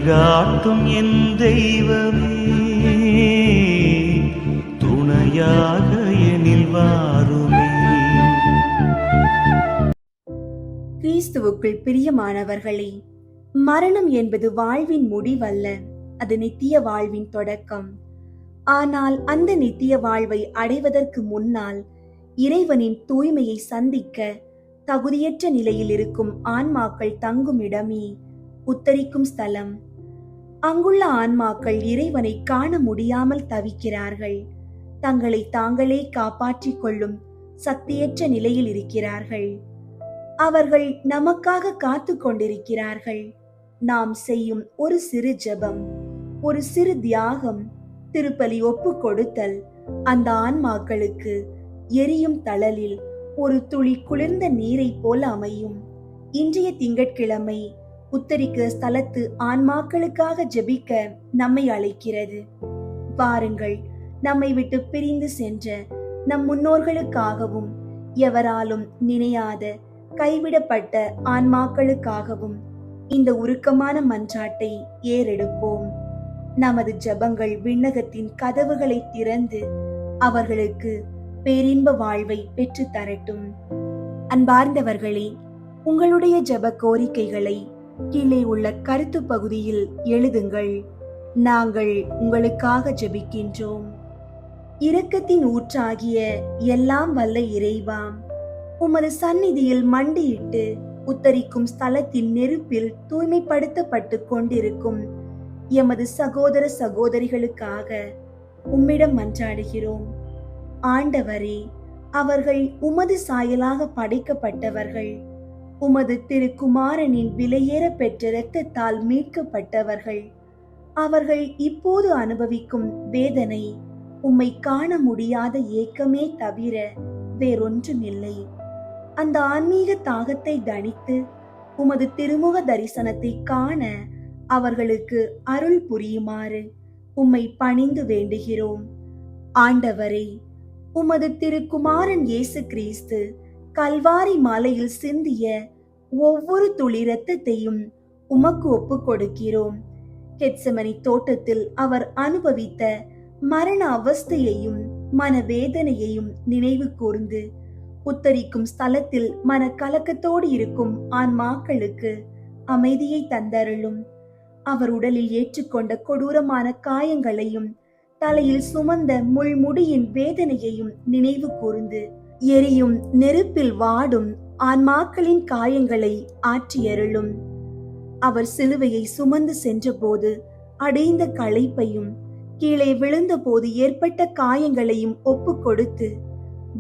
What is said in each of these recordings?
வழிகாட்டும் என் தெய்வமே, துணையாக எனில் வாருமே. கிறிஸ்துவுக்குள் பிரியமானவர்களே, மரணம் என்பது வாழ்வின் முடிவல்ல, அது நித்திய வாழ்வின் தொடக்கம். ஆனால் அந்த நித்திய வாழ்வை அடைவதற்கு முன்னால் இறைவனின் தூய்மையை சந்திக்க தகுதியற்ற நிலையில் இருக்கும் ஆன்மாக்கள் தங்கும் இடமே உத்தரிக்கும் ஸ்தலம். அங்குள்ள ஆன்மாக்கள் இறைவனை காண முடியாமல் தவிக்கிறார்கள். தங்களை தாங்களே காப்பாற்றிக் கொள்ளும் சக்தியற்ற நிலையில் இருக்கிறார்கள். அவர்கள் நமக்காக காத்து கொண்டிருக்கிறார்கள். நாம் செய்யும் ஒரு சிறு ஜெபம், ஒரு சிறு தியாகம், திருப்பலி ஒப்பு கொடுத்தல் அந்த ஆன்மாக்களுக்கு எரியும் தழலில் ஒரு துளி குளிர்ந்த நீரை போல அமையும். இன்றைய திங்கட்கிழமை உத்தரிக்க ஸ்தலத்து ஆன்மாக்களுக்காக ஜெபிக்க நம்மை அழைக்கிறது. வாருங்கள், நம்மை விட்டு பிரிந்து சென்ற நம் முன்னோர்களுக்காகவும் எவராலும் நினையாத கைவிடப்பட்ட ஆன்மாக்களுக்காகவும் இந்த உருக்கமான மன்றாட்டை ஏறெடுப்போம். நமது ஜெபங்கள் விண்ணகத்தின் கதவுகளை திறந்து அவர்களுக்கு பேரின்ப வாழ்வை பெற்று தரட்டும். அன்பார்ந்தவர்களே, உங்களுடைய ஜெப கோரிக்கைகளை கீழே உள்ள கருத்து பகுதியில் எழுதுங்கள். நாங்கள் உங்களுக்காக ஜெபிக்கின்றோம். இரக்கத்தின் ஊற்றாகிய எல்லாம் வல்ல இறைவாம், உமது சந்நிதியில் மண்டியிட்டு உத்தரிக்கும் ஸ்தலத்தின் நெருப்பில் தூய்மைப்படுத்தப்பட்டு கொண்டிருக்கும் எமது சகோதர சகோதரிகளுக்காக உம்மிடம் மன்றாடுகிறோம். ஆண்டவரே, அவர்கள் உமது சாயலாக படைக்கப்பட்டவர்கள், உமது திருக்குமாரனின் விலையேற பெற்ற இரத்தத்தால் மீட்கப்பட்டவர்கள். அவர்கள் இப்போது அனுபவிக்கும் வேதனை உம்மை காண முடியாத ஏக்கமே தவிர வேறொன்றுமில்லை. அந்த ஆன்மீக தாகத்தை தணித்து உமது திருமுக தரிசனத்தை காண அவர்களுக்கு அருள் புரியுமாறு உம்மை பணிந்து வேண்டுகிறோம். ஆண்டவரே, உமது திருக்குமாரன் இயேசு கிறிஸ்து கல்வாரி மாலையில் சிந்திய ஒவ்வொரு துளி இரத்தத்தையும் உமக்கு ஒப்பு கொடுக்கிறோம். கெத்செமனி தோட்டத்தில் அவர் அனுபவித்த மரண அவஸ்தையையும் மனவேதனையையும் நினைவு கூர்ந்து உத்தரிக்கும் ஸ்தலத்தில் மன கலக்கத்தோடு இருக்கும் ஆன்மாக்களுக்கு அமைதியை தந்தருளும். அவர் உடலில் ஏற்றுக்கொண்ட கொடூரமான காயங்களையும் தலையில் சுமந்த முள்முடியின் வேதனையையும் நினைவு கூர்ந்து எரியும் நெருப்பில் வாடும் ஆன்மாக்களின் காயங்களை ஆற்றியருளும். அவர் சிலுவையை சுமந்து சென்றபோது அடைந்த களைப்பையும் கீழே விழுந்த போது ஏற்பட்ட காயங்களையும் ஒப்பு கொடுத்து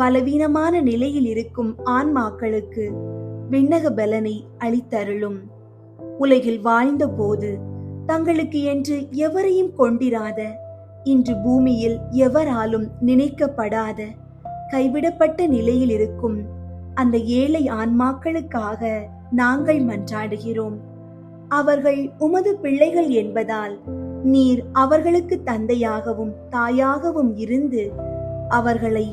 பலவீனமான நிலையில் இருக்கும் ஆன்மாக்களுக்கு விண்ணக பலனை அளித்தருளும். உலகில் வாழ்ந்த போது தங்களுக்கு என்று எவரையும் கொண்டிராத, இன்று பூமியில் எவராலும் நினைக்கப்படாத கைவிடப்பட்ட நிலையில் இருக்கும் அந்த ஏழை ஆன்மாக்களுக்காக நாங்கள் மன்றாடுகிறோம். அவர்கள் உமது பிள்ளைகள் என்பதால் நீர் அவர்களுக்கு தந்தையாகவும் தாயாகவும் இருந்து அவர்களை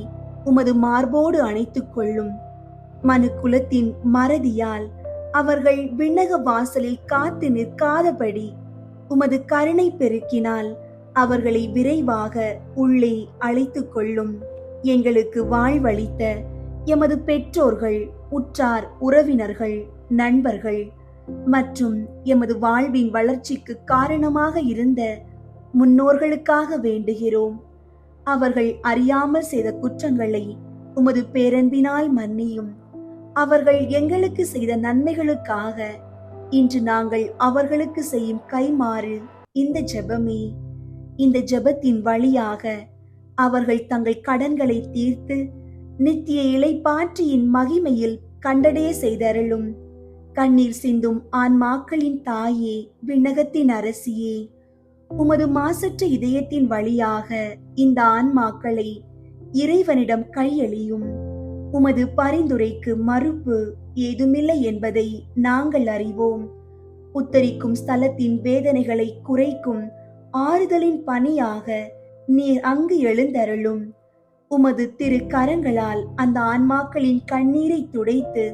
உமது மார்போடு அணைத்துக் கொள்ளும். மனு குலத்தின் மறதியால் அவர்கள் விண்ணக வாசலில் காத்து நிற்காதபடி உமது கருணை பெருக்கினால் அவர்களை விரைவாக உள்ளே அழைத்துக் கொள்ளும். எங்களுக்கு வாழ்வளித்த எமது பெற்றோர்கள், உற்றார் உறவினர்கள், நண்பர்கள் மற்றும் எமது வாழ்வின் வளர்ச்சிக்கு காரணமாக இருந்த முன்னோர்களுக்காக வேண்டுகிறோம். அவர்கள் அறியாமல் செய்த குற்றங்களை உமது பேரன்பினால் மன்னியும். அவர்கள் எங்களுக்கு செய்த நன்மைகளுக்காக இன்று நாங்கள் அவர்களுக்கு செய்யும் கைமாறு இந்த ஜெபமே. இந்த ஜெபத்தின் வழியாக அவர்கள் தங்கள் கடன்களை தீர்த்து நித்திய இளைப்பாற்றியின் மகிமையில் கண்டடைய செய்தருளும். கண்ணீர் சிந்தும் ஆன்மாக்களின் தாயே, விண்ணகத்தின் அரசியே, உமது மாசற்ற இதயத்தின் வழியாக இந்த ஆன்மாக்களை இறைவனிடம் கையளியும். உமது பரிந்துரைக்கு மறுப்பு ஏதுமில்லை என்பதை நாங்கள் அறிவோம். உத்தரிக்கும் ஸ்தலத்தின் வேதனைகளை குறைக்கும் ஆறுதலின் பணியாக நீர் அங்கு எழுந்தருளும். உமது திரு கரங்களால் அந்த ஆன்மாக்களின் கண்ணீரை துடைத்து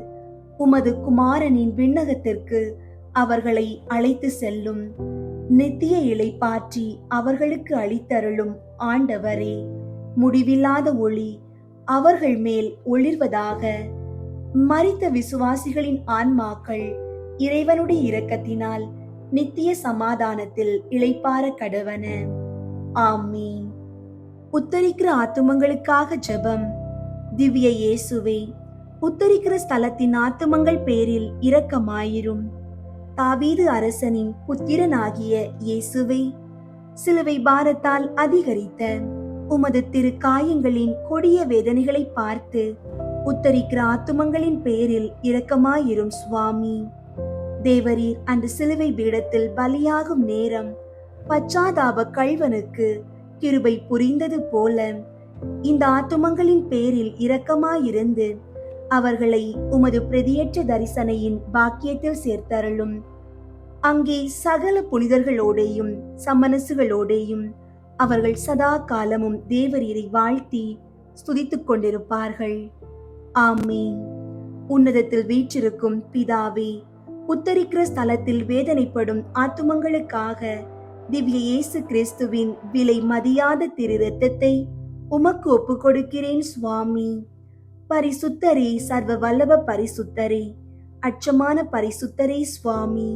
உமது குமாரனின் விண்ணகத்திற்கு அவர்களை அழைத்து செல்லும். நித்திய இளைப்பாற்றி அவர்களுக்கு அளித்தருளும் ஆண்டவரே, முடிவில்லாத ஒளி அவர்கள் மேல் ஒளிர்வதாக. மரித்த விசுவாசிகளின் ஆன்மாக்கள் இறைவனுடைய இரக்கத்தினால் நித்திய சமாதானத்தில் இளைப்பாற கடவன. ஆமீன். உத்தரிக்கிற ஆத்துமங்களுக்காக ஜெபம். திவ்ய இயேசுவே, உத்தரிக்கிற ஸ்தலத்தின் ஆத்துமங்கள் பேரில் இரக்கமாயிரும். தாவீது அரசனின் புத்திரனாகிய இயேசுவே, சிலுவை பாரத்தால் அதிகரித்த உமது திரு காயங்களின் கொடிய வேதனைகளை பார்த்து உத்தரிக்கிற ஆத்துமங்களின் பேரில் இரக்கமாயிரும் சுவாமி. தேவரீர் அன்று சிலுவை பீடத்தில் பலியாகும் நேரம் பச்சாதாப கள்வனுக்கு கிருபை புரிந்தது போல இந்த ஆத்துமங்களின் பேரில் இரக்கமாயிருந்து அவர்களை உமது பிரதியற்ற தரிசனையின் பாக்கியத்தில் சேர்த்தருளும். அங்கே சகல புனிதர்களோடேயும் சம்மனசுகளோடேயும் அவர்கள் சதா காலமும் தேவரீரை வாழ்த்தி ஸ்துதித்துக் கொண்டிருப்பார்கள். ஆமீன். உன்னதத்தில் வீற்றிருக்கும் பிதாவே, உத்தரிக்கிற ஸ்தலத்தில் வேதனைப்படும் ஆத்துமங்களுக்காக திவ்ய இயேசு கிறிஸ்துவின் விலை மதியாத திரு இரத்தத்தை உமக்கு ஒப்பு கொடுக்கிறேன் சுவாமி. பரிசுத்தரே, சர்வ வல்லப பரிசுத்தரே, அச்சமான பரிசுத்தரே சுவாமி,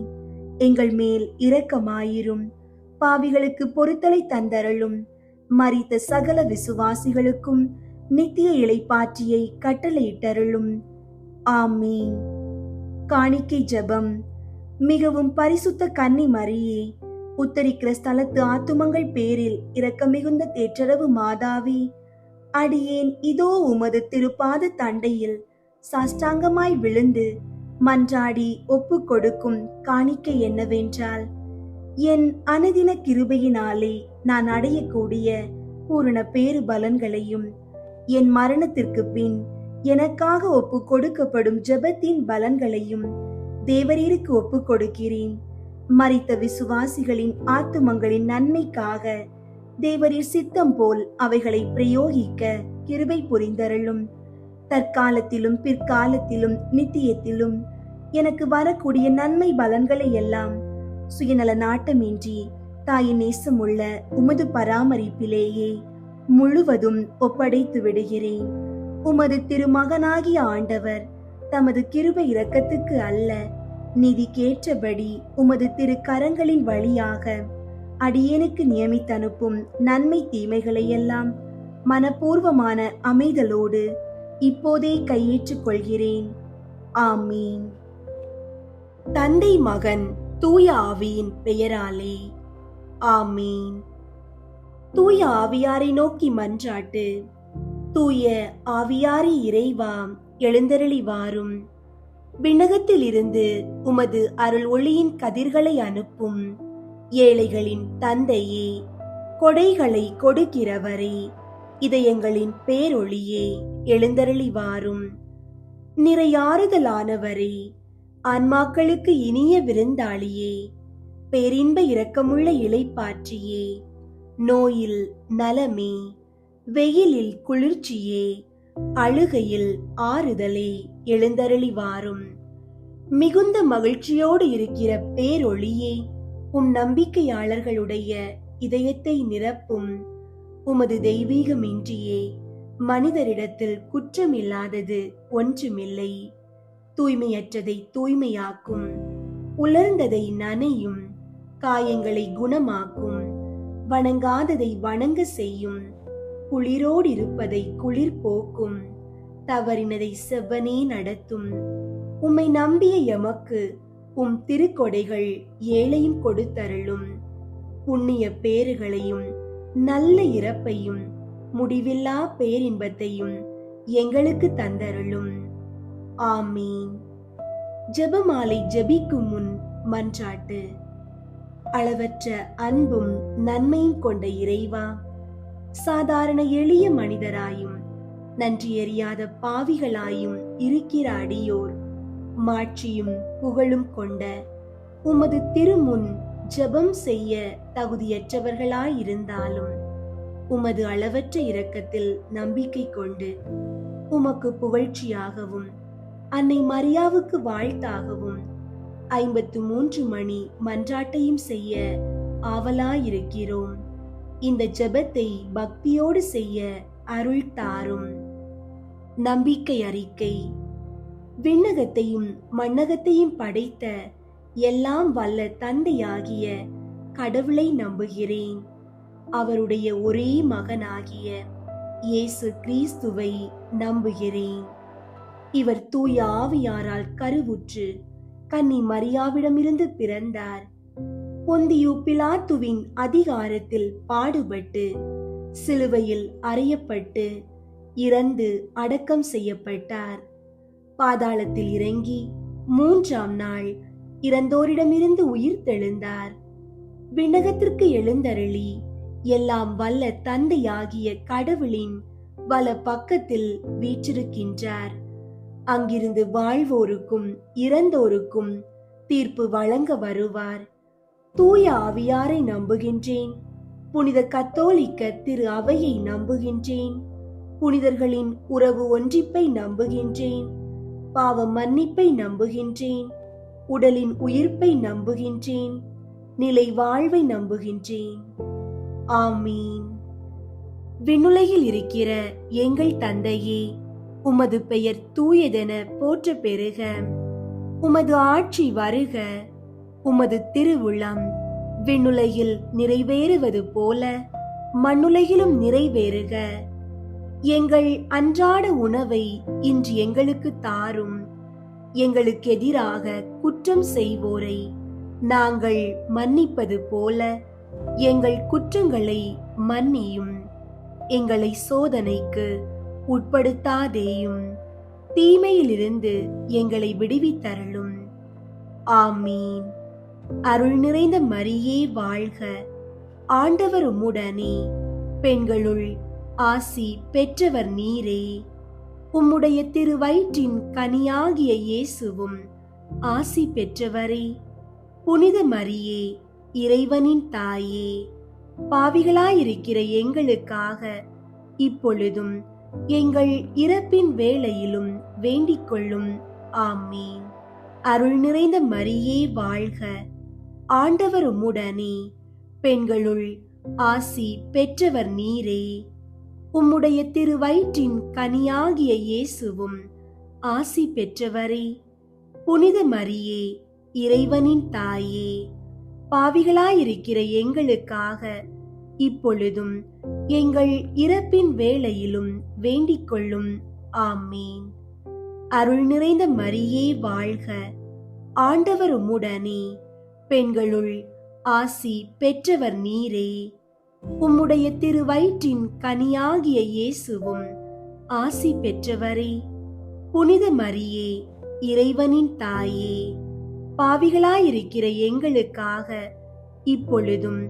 எங்கள் மேல் இரக்கமாயிரும். பாவிகளுக்கு பொறுத்தலை தந்தருளும். மரித்த சகல விசுவாசிகளுக்கும் நித்திய இளைப்பாற்றியை கட்டளையிட்டருளும். ஆமீன். காணிக்கை ஜெபம். மிகவும் பரிசுத்த கன்னி மரியே, உத்தரிக்கிற ஸ்தலத்து ஆத்துமங்கள் பேரில் இரக்கமிகுந்த தேற்றரவு மாதாவே, அடியேன் இதோ உமது திருப்பாத தண்டையில் சாஷ்டாங்கமாய் விழுந்து மன்றாடி ஒப்பு கொடுக்கும் காணிக்கை என்னவென்றால், என் அனுதின கிருபையினாலே நான் அடையக்கூடிய பூரண பேறு பலன்களையும் என் மரணத்திற்கு பின் எனக்காக ஒப்பு கொடுக்கப்படும் ஜெபத்தின் பலன்களையும் தேவரீருக்கு ஒப்பு கொடுக்கிறேன். மரித்த விசுவாசிகளின் ஆத்துமங்களின் நன்மைக்காக தேவரீர் சித்தம் போல் அவைகளை பிரயோகிக்க கிருபை புரிந்தருளும். தற்காலத்திலும் பிற்காலத்திலும் நித்தியத்திலும் எனக்கு வரக்கூடிய நன்மை பலன்களை எல்லாம் சுயநல நாட்டமின்றி தாயின் நேசமுள்ள உமது பராமரிப்பிலேயே முழுவதும் ஒப்படைத்து விடுகிறேன். உமது திருமகனாகிய ஆண்டவர் தமது கிருபை இரக்கத்துக்கு அல்ல, நீதிக்கேற்றபடி உமது திரு கரங்களின் வழியாக அடியேனுக்கு நியமித்தனுப்பும் நன்மை தீமைகளையெல்லாம் மனப்பூர்வமான அமைதலோடு இப்போதே கையேற்றுக் கொள்கிறேன். ஆமீன். தந்தை, மகன், தூய ஆவியின் பெயராலே ஆமீன். தூய ஆவியாரை நோக்கி மன்றாட்டு. தூய ஆவியாரே இறைவா, எழுந்தருளி வாரும். விண்ணகத்தில் இருந்து உமது அருள் ஒளியின் கதிர்களை அனுப்பும். ஏழைகளின் தந்தையே, கொடைகளை கொடுக்கிறவரே, இதயங்களின் பேரொளியே, எழுந்தருளி வாரும். நிறையாறுதலானவரே, ஆன்மாக்களுக்கு இனிய விருந்தாளியே, பேரின்ப இரக்கமுள்ள இளைப்பாற்றியே, நோயில் நலமே, வெயிலில் குளிர்ச்சியே, அழுகையில் ஆறுதலே, எழுந்தருளி வாரும். மிகுந்த மகிழ்ச்சியோடு இருக்கிற பேரொளியே, உம் நம்பிக்கையாளர்களுடைய இதயத்தை நிரப்பும். உமது தெய்வீகமின்றியே மனிதரிடத்தில் குற்றமில்லாதது ஒன்றுமில்லை. தூய்மையற்றதை தூய்மையாக்கும், உலர்ந்ததை நனையும், காயங்களை குணமாக்கும், வணங்காததை வணங்க செய்யும், குளிரோடிருப்பதை குளிர் போக்கும், தவறினதை செவ்வனே நடத்தும். உம்மை நம்பிய எமக்கு உம் திருக்கொடைகள் ஏழையும் கொடுத்தருளும். புண்ணிய பேறுகளையும் நல்ல இறப்பையும் முடிவில்லா பேரின்பத்தையும் எங்களுக்கு தந்தருளும். ஆமீன். ஜெபமாலை ஜெபிக்கும் முன் மன்றாட்டு. அளவற்ற அன்பும் நன்மையும் கொண்ட இறைவா, சாதாரண எளிய மனிதராயும் நன்றியறியாத பாவிகளாயும் இருக்கிற அடியோர் மாட்சியும் புகழும் கொண்ட உமது திருமுன் ஜெபம் செய்ய தகுதியற்றவர்களாயிருந்தாலும் உமது அளவற்ற இரக்கத்தில் நம்பிக்கை கொண்டு உமக்கு புகழ்ச்சியாகவும் அன்னை மரியாவுக்கு வாழ்த்தாகவும் 53 மணி மன்றாட்டையும் செய்ய ஆவலாயிருக்கிறோம். இந்த ஜெபத்தை பக்தியோடு செய்ய அருள் தாரும். நம்பிக்கை அறிக்கை. விண்ணகத்தையும் மண்ணகத்தையும் படைத்த எல்லாம் வல்ல தந்தையாகிய கடவுளை நம்புகிறேன். அவருடைய ஒரே மகனாகிய இயேசு கிறிஸ்துவை நம்புகிறேன். இவர் தூய ஆவியாரால் கருவுற்று கன்னி மரியாவிடமிருந்து பிறந்தார். பொந்தியு பிலாத்துவின் அதிகாரத்தில் பாடுபட்டு சிலுவையில் அறையப்பட்டு இறந்து அடக்கம் செய்யப்பட்டார். பாதாளத்தில் இறங்கி 3ஆம் நாள் இறந்தோரிடமிருந்து உயிர் தெழுந்தார். விண்ணகத்திற்கு எழுந்தருளி எல்லாம் வல்ல தந்தையாகிய கடவுளின் வல பக்கத்தில் வீற்றிருக்கின்றார். அங்கிருந்து வாழ்வோருக்கும் இறந்தோருக்கும் தீர்ப்பு வழங்க வருவார். தூய ஆவியாரை நம்புகின்றேன். புனித கத்தோலிக்க திரு அவையை நம்புகின்றேன். புனிதர்களின் உறவு ஒன்றிப்பை நம்புகின்றேன். பாவ மன்னிப்பை நம்புகின்றேன். உடலின் உயிர்ப்பை நம்புகின்றேன். நிலை வாழ்வை நம்புகின்றேன். ஆமீன். விண்ணுலகில் இருக்கிற எங்கள் தந்தையே, உமது பெயர் தூயதென போற்ற பெறுக. உமது ஆட்சி வருக. உமது திருவுளம் விண்ணுலகில் நிறைவேறுவது போல மண்ணுலகிலும் நிறைவேறுக. எங்கள் அன்றாட உணவை இன்று எங்களுக்கு தாரும். எங்களுக்கு எதிராக குற்றம் செய்வோரை நாங்கள் மன்னிப்பது போல எங்கள் குற்றங்களை மன்னியும். எங்களை சோதனைக்கு உட்படுத்தாதேயும், தீமையிலிருந்து எங்களை விடுவித்தருளும். ஆமீன். அருள் நிறைந்த மரியே வாழ்க. ஆண்டவர் உம்முடனே, பெண்களுள் ஆசி பெற்றவர் நீரே. உம்முடைய திருவயிற்றின் கனியாகிய இயேசுவும் ஆசி பெற்றவரே. புனித மரியே, இறைவனின் தாயே, பாவிகளாயிருக்கிற எங்களுக்காக இப்பொழுதும் எங்கள் இறப்பின் வேளையிலும் வேண்டிக் கொள்ளும். ஆமீன். அருள் நிறைந்த மரியே வாழ்க. ஆண்டவர் உம்முடனே, பெண்களுள் ஆசி பெற்றவர் நீரே. உம்முடைய திருவயிற்றின் கனியாகிய இயேசுவும் ஆசி பெற்றவரே. புனித மரியே, இறைவனின் தாயே, பாவிகளாயிருக்கிற எங்களுக்காக இப்பொழுதும் எங்கள் இறப்பின் வேளையிலும் வேண்டிக் கொள்ளும். ஆமீன். அருள் நிறைந்த மரியே வாழ்க. ஆண்டவர் உம்முடனே, பெண்களுள் ஆசி பெற்றவர் நீரே. உம்முடைய திருவயிற்றின் கனியாகிய இயேசுவும் ஆசி பெற்றவரே. புனித மரியே, இறைவனின் தாயே, பாவிகளாயிருக்கிற எங்களுக்காக இப்பொழுதும்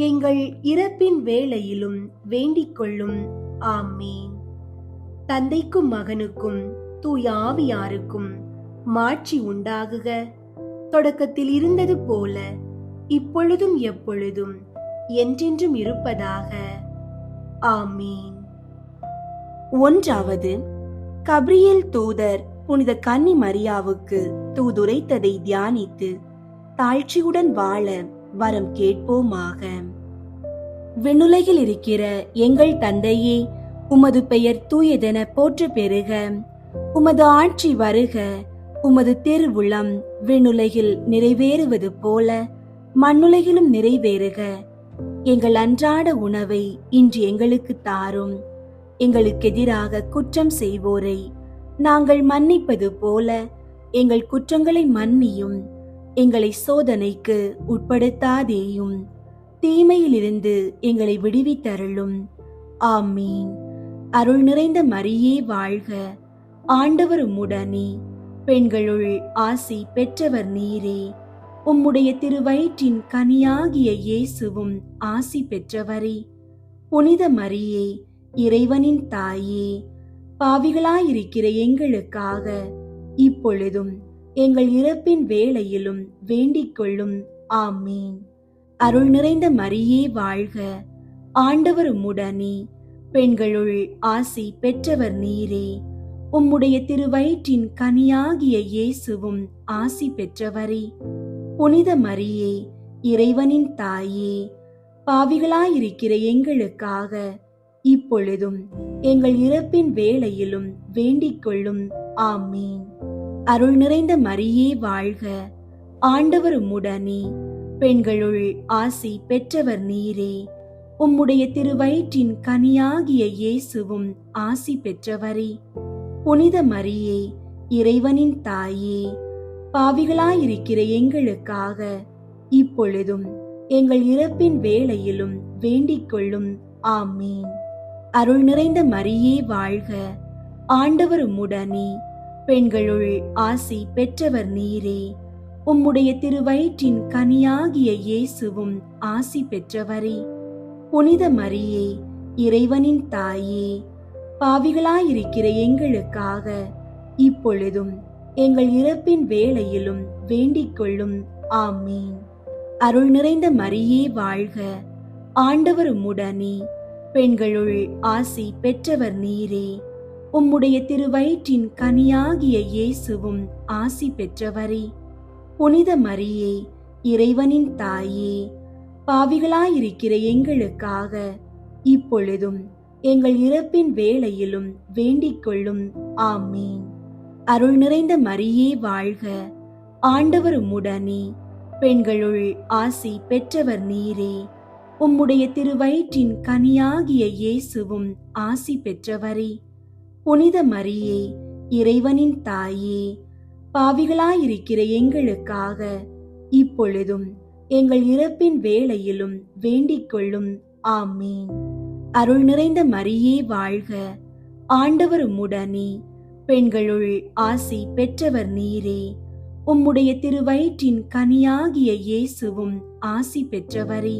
எங்கள் இறப்பின் வேளையிலும் வேண்டிக் கொள்ளும். ஆமீன். தந்தைக்கும் மகனுக்கும் தூய ஆவியாருக்கும் மாட்சி உண்டாகுக. தொடக்கத்தில் இருந்தது போல இப்பொழுதும் எப்பொழுதும் என்றென்றும் இருப்பதாக. ஆமீன். 1. கப்ரியேல் தூதர் புனித கன்னி மரியாவுக்கு தூதுரைத்ததை தியானித்து தாழ்ச்சியுடன் வாழ வரம் கேட்போமாக. விண்ணுலகில் இருக்கிற எங்கள் தந்தையே, உமது பெயர் தூயதென போற்ற பெறுக. உமது ஆட்சி வருக. உமது திருவுளம் விண்ணுலகில் நிறைவேறுவது போல மண்ணுலகிலும் நிறைவேறுக. எங்கள் அன்றாட உணவை இன்று எங்களுக்கு தாரும். எங்களுக்கு எதிராக குற்றம் செய்வோரை நாங்கள் மன்னிப்பது போல எங்கள் குற்றங்களை மன்னியும். எங்களை சோதனைக்கு உட்படுத்தாதேயும், தீமையிலிருந்து எங்களை விடுவித்தருளும். ஆமீன். அருள் நிறைந்த மரியே வாழ்க. ஆண்டவர் உம்முடனே, பெண்களுள் ஆசி பெற்றவர் நீரே. உம்முடைய திருவயிற்றின் கனியாகிய இயேசுவும் ஆசி பெற்றவரே. புனித மரியே, இறைவனின் தாயே, பாவிகளாயிருக்கிற எங்களுக்காக இப்பொழுதும் எங்கள் இறப்பின் வேளையிலும் வேண்டிக் கொள்ளும். ஆமீன். அருள் நிறைந்த மரியே வாழ்க. ஆண்டவர் உம்முடனே, பெண்களுள் ஆசி பெற்றவர் நீரே. உம்முடைய திருவயிற்றின் கனியாகிய இயேசுவும் ஆசி பெற்றவரே. புனித மரியே, இறைவனின் தாயே, பாவிகளாயிருக்கிற எங்களுக்காக இப்பொழுதும் எங்கள் இறப்பின் வேளையிலும் வேண்டிக் கொள்ளும். ஆமீன். அருள் நிறைந்த மரியே வாழ்க, ஆண்டவர் உம்முடனே, பெண்களுள் ஆசி பெற்றவர் நீரே. உம்முடைய திருவயிற்றின் கனியாகிய இயேசுவும் ஆசி பெற்றவரே. புனித மரியே, இறைவனின் தாயே, பாவிகளாயிருக்கிற எங்களுக்காக இப்பொழுதும் எங்கள் இறப்பின் வேளையிலும் வேண்டிக் கொள்ளும். ஆமீன். அருள் நிறைந்த மரியே வாழ்க, ஆண்டவர் உம்முடனே, பெண்களுள் ஆசி பெற்றவர் நீரே. உம்முடைய திருவயிற்றின் கனியாகிய இயேசுவும் ஆசி பெற்றவரே. புனித மரியே, இறைவனின் தாயே, பாவிகளாயிருக்கிற எங்களுக்காக இப்பொழுதும் எங்கள் இறப்பின் வேளையிலும் வேண்டிக் கொள்ளும். ஆமீன். அருள் நிறைந்த மரியே வாழ்க, ஆண்டவர் உம்முடனே, பெண்களுள் ஆசி பெற்றவர் நீரே. உம்முடைய திருவயிற்றின் கனியாகிய இயேசுவும் ஆசி பெற்றவரே. புனித மரியே, இறைவனின் தாயே, பாவிகளாயிருக்கிற எங்களுக்காக இப்பொழுதும் எங்கள் இறப்பின் வேளையிலும் வேண்டிக் கொள்ளும். ஆமீன். அருள் நிறைந்த மரியே வாழ்க, ஆண்டவர் உம்முடனே, பெண்களுள் ஆசி பெற்றவர் நீரே. உம்முடைய திருவயிற்றின் கனியாகிய இயேசுவும் ஆசி பெற்றவரே. புனித மரியே, இறைவனின் தாயே, பாவிகளாயிருக்கிற எங்களுக்காக இப்பொழுதும் எங்கள் இறப்பின் வேளையிலும் வேண்டிக் கொள்ளும். ஆமீன். அருள் நிறைந்த மரியே வாழ்க, ஆண்டவர் உம்முடனே, பெண்களுள் ஆசி பெற்றவர் நீரே. உம்முடைய திருவயிற்றின் கனியாகிய இயேசுவும் ஆசி பெற்றவரே.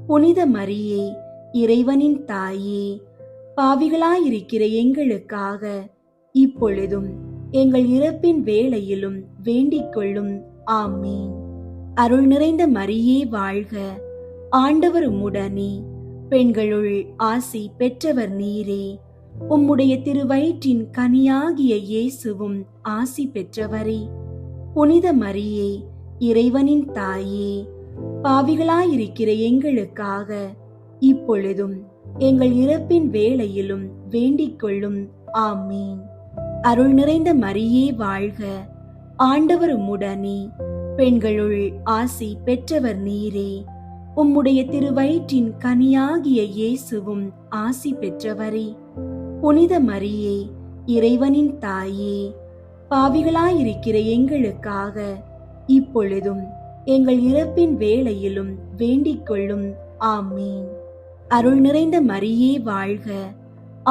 புனித மரியே, இறைவனின் தாயே, பாவிகளாயிருக்கிற எங்களுக்காக இப்பொழுதும் எங்கள் இறப்பின் வேளையிலும் வேண்டிக் கொள்ளும். ஆமீன். அருள் நிறைந்த மரியே வாழ்க, ஆண்டவர் உம்முடனே, பெண்களுள் ஆசி பெற்றவர் நீரே. உம்முடைய திருவயிற்றின் கனியாகிய இயேசுவும் ஆசி பெற்றவரே. புனித மரியே, இறைவனின் தாயே, பாவிகளாயிருக்கிற எங்களுக்காக இப்பொழுதும் எங்கள் இறப்பின் வேளையிலும் வேண்டிக் கொள்ளும். ஆமீன். அருள் நிறைந்த மரியே வாழ்க, ஆண்டவர் உம்முடனே, பெண்களுள் ஆசி பெற்றவர் நீரே. உம்முடைய திருவயிற்றின் கனியாகிய இயேசுவும் ஆசி பெற்றவரே. புனித மரியே, இறைவனின் தாயே, பாவிகளாயிருக்கிற எங்களுக்காக இப்பொழுதும் எங்கள் இறப்பின் வேளையிலும் வேண்டிக் கொள்ளும். ஆமீன். அருள் நிறைந்த மரியே வாழ்க,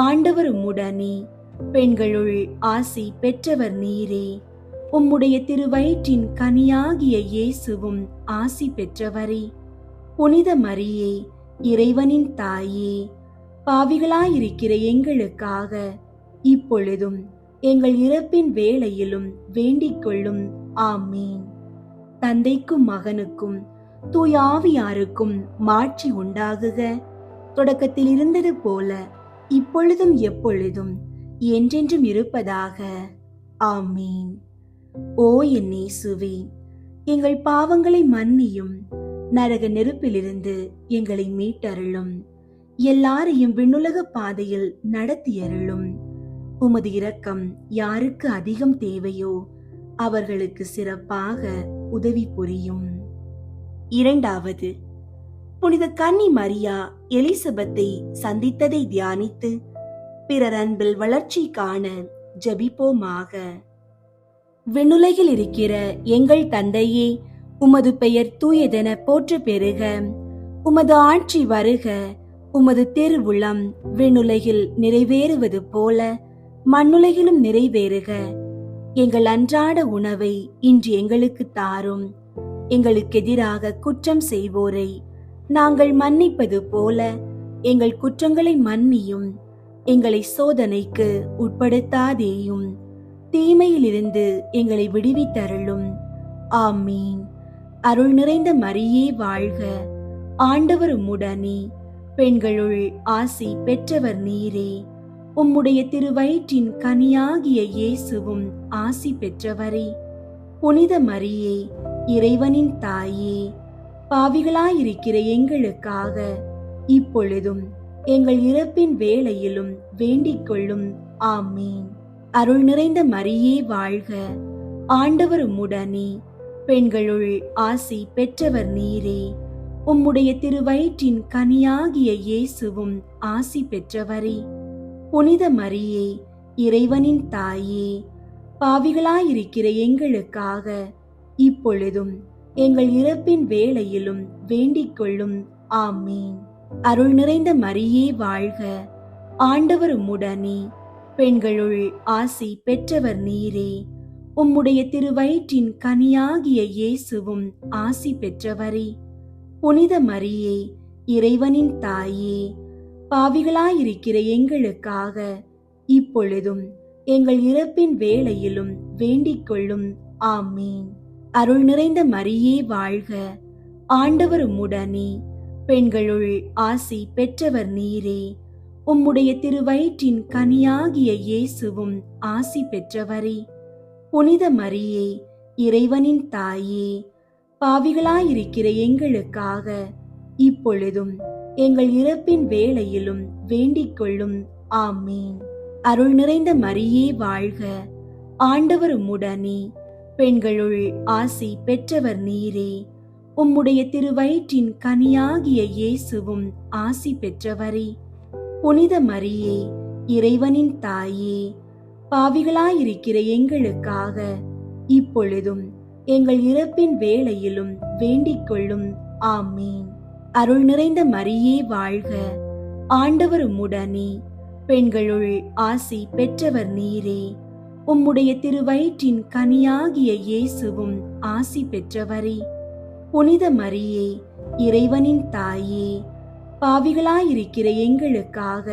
ஆண்டவர் உம்முடனே, பெண்களுள் ஆசி பெற்றவர் நீரே. உம்முடைய திருவயிற்றின் கனியாகிய இயேசுவும் ஆசி பெற்றவரே. புனித மரியே, இறைவனின் தாயே, பாவிகளாயிருக்கிற எங்களுக்காக இப்பொழுதும் எங்கள் இறப்பின் வேளையிலும் வேண்டிக் கொள்ளும். ஆமீன். தந்தைக்கும் மகனுக்கும் தூய ஆவியாருக்கும் மாட்சி உண்டாகுக. தொடக்கத்தில் இருந்தது போல இப்பொழுதும் எப்பொழுதும் என்றென்றும் இருப்பதாக. ஆமீன். ஓ என் இயேசுவே, எங்கள் பாவங்களை மன்னியும், நரக நெருப்பிலிருந்து எங்களை மீட்டருளும், எல்லாரையும் விண்ணுலக பாதையில் நடத்தியருளும். உமது இரக்கம் யாருக்கு அதிகம் தேவையோ அவர்களுக்கு சிறப்பாக உதவி புரியும். இரண்டாவது, புனித கன்னி மரியா எலிசபெத்தை சந்தித்ததை தியானித்து பிறர் அன்பில் வளர்ச்சி காண ஜெபிப்போமாக. விண்ணுலகில் இருக்கிற எங்கள் தந்தையே, உமது பெயர் தூயதென போற்ற பெறுக. உமது ஆட்சி வருக. உமது திருவுளம் விண்ணுலகில் நிறைவேறுவது போல மண்ணுலகிலும் நிறைவேறுக. எங்கள் அன்றாட உணவை இன்று எங்களுக்கு தாரும். எங்களுக்கு எதிராக குற்றம் செய்வோரை நாங்கள் மன்னிப்பது போல எங்கள் குற்றங்களை மன்னியும். எங்களை சோதனைக்கு உட்படுத்தாதேயும், தீமையிலிருந்து எங்களை விடுவித்தருளும். ஆமீன். அருள் நிறைந்த மரியே வாழ்க, ஆண்டவர் உம்முடனே, பெண்களுள் ஆசி பெற்றவர் நீரே. உம்முடைய திருவயிற்றின் கனியாகிய இயேசுவும் ஆசி பெற்றவரே. புனித மரியே, இறைவனின் தாயே, பாவிகளாயிருக்கிற எங்களுக்காக இப்பொழுதும் எங்கள் இறப்பின் வேளையிலும் வேண்டிக் கொள்ளும். ஆமீன். அருள் நிறைந்த மரியே வாழ்க, ஆண்டவர் உம்முடனே, பெண்களுள் ஆசி பெற்றவர் நீரே. உம்முடைய திருவயிற்றின் கனியாகிய இயேசுவும் ஆசி பெற்றவரே. புனித மரியே, இறைவனின் தாயே, பாவிகளாயிருக்கிற எங்களுக்காக இப்பொழுதும் எங்கள் இறப்பின் வேளையிலும் வேண்டிக் கொள்ளும். ஆமீன். அருள் நிறைந்த மரியே வாழ்க, ஆண்டவர் உம்முடனே, பெண்களுள் ஆசி பெற்றவர் நீரே. உம்முடைய திருவயிற்றின் கனியாகிய இயேசுவும் ஆசி பெற்றவரே. புனித மரியே, இறைவனின் தாயே, பாவிகளாயிருக்கிற எங்களுக்காக இப்பொழுதும் எங்கள் இறப்பின் வேளையிலும் வேண்டிக் கொள்ளும். ஆமீன். அருள் நிறைந்த மரியே வாழ்க, ஆண்டவர் உம்முடனே, பெண்களுள் ஆசி பெற்றவர் நீரே. உம்முடைய திருவயிற்றின் கனியாகிய இயேசுவும் ஆசி பெற்றவரே. புனித மரியே, இறைவனின் தாயே, பாவிகளாயிருக்கிற எங்களுக்காக இப்பொழுதும் எங்கள் இறப்பின் வேளையிலும் வேண்டிக் கொள்ளும். ஆமீன். அருள் நிறைந்த மரியே வாழ்க, ஆண்டவர் உம்முடனே, பெண்களுள் ஆசி பெற்றவர் நீரே. உம்முடைய திருவயிற்றின் கனியாகிய இயேசுவும் ஆசி பெற்றவரே. புனித மரியே, இறைவனின் தாயே, பாவிகளாயிருக்கிற எங்களுக்காக இப்பொழுதும் எங்கள் இறப்பின் வேளையிலும் வேண்டிக் கொள்ளும். ஆமீன். அருள் நிறைந்த மரியே வாழ்க, ஆண்டவர் உம்முடனே, பெண்களுள் ஆசி பெற்றவர் நீரே. உம்முடைய திருவயிற்றின் கனியாகிய இயேசுவும் ஆசி பெற்றவரே. புனித மரியே, இறைவனின் தாயே, பாவிகளாயிருக்கிற எங்களுக்காக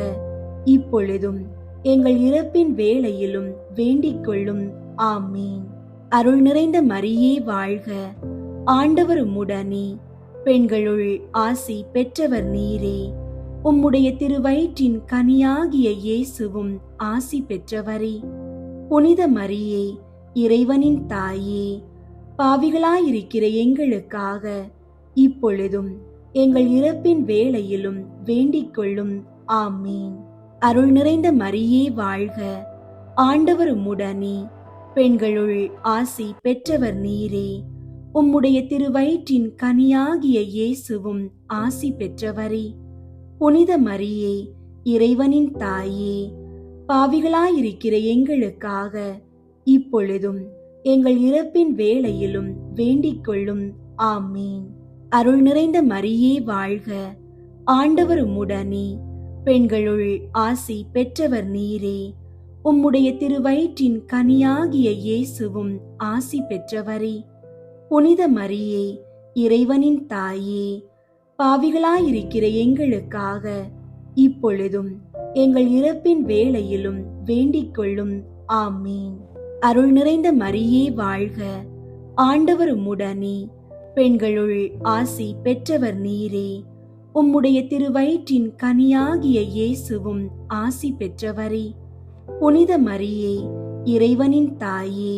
இப்பொழுதும் எங்கள் இறப்பின் வேளையிலும் வேண்டிக் கொள்ளும். ஆமீன். அருள் நிறைந்த மரியே வாழ்க, ஆண்டவர் உம்முடனே, பெண்களுள் ஆசி பெற்றவர் நீரே. உம்முடைய திருவயிற்றின் கனியாகிய இயேசுவும் ஆசி பெற்றவரே. புனித மரியே, இறைவனின் தாயே, பாவிகளாயிருக்கிற எங்களுக்காக இப்பொழுதும் எங்கள் இறப்பின் வேளையிலும் வேண்டிக் கொள்ளும். ஆமீன். அருள் நிறைந்த மரியே வாழ்க, ஆண்டவர் உம்முடனே, பெண்களுள் ஆசி பெற்றவர் நீரே. உம்முடைய திருவயிற்றின் கனியாகிய இயேசுவும் ஆசி பெற்றவரே. புனித மரியே, இறைவனின் தாயே, பாவிகளாயிருக்கிற எங்களுக்காக இப்பொழுதும் எங்கள் இறப்பின் வேளையிலும் வேண்டிக் கொள்ளும். ஆமீன். அருள் நிறைந்த மரியே வாழ்க, ஆண்டவர் உம்முடனே, பெண்களுள் ஆசி பெற்றவர் நீரே. உம்முடைய திருவயிற்றின் கனியாகிய இயேசுவும் ஆசி பெற்றவரே. புனித மரியே, இறைவனின் தாயே, பாவிகளாயிருக்கிற எங்களுக்காக இப்பொழுதும் எங்கள் இறப்பின் வேளையிலும் வேண்டிக் கொள்ளும். ஆமீன். அருள் நிறைந்த மரியே வாழ்க, ஆண்டவர் உம்முடனே, பெண்களுள் ஆசி பெற்றவர் நீரே. உம்முடைய திருவயிற்றின் கனியாகிய இயேசுவும் ஆசி பெற்றவரே. புனித மரியே, இறைவனின் தாயே,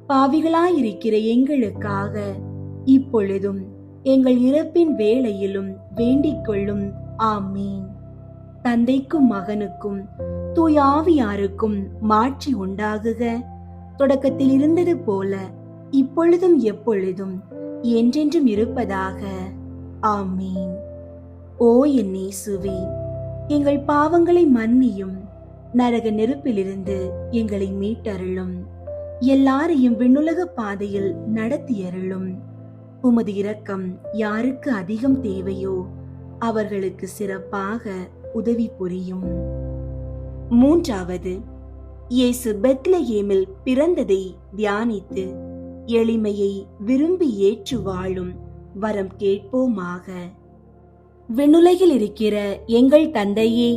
பாவிகளாயிருக்கிற எங்களுக்காக இப்பொழுதும் எங்கள் இறப்பின் வேளையிலும் வேண்டிக் கொள்ளும். ஆமீன். தந்தைக்கும் மகனுக்கும் தூய ஆவியாருக்கும் மாட்சி உண்டாகுக. தொடக்கத்தில் இருந்தது போல இப்பொழுதும் எப்பொழுதும் என்றென்றும் இருப்பதாக. ஆமீன். ஓ என் இயேசுவே, எங்கள் பாவங்களை மன்னியும், நரக நெருப்பிலிருந்து எங்களை மீட்டருளும், எல்லாரையும் விண்ணுலக பாதையில் நடத்தியருளும். உமது இரக்கம் யாருக்கு அதிகம் தேவையோ அவர்களுக்கு சிறப்பாக உதவி புரியும். மூன்றாவது, இயேசு பெத்லகேமில் பிறந்ததை தியானித்து எளிமையை விரும்பி ஏற்று வாழும் வரம் கேட்போமாக. விண்ணுலகில் இருக்கிற எங்கள் தந்தையே,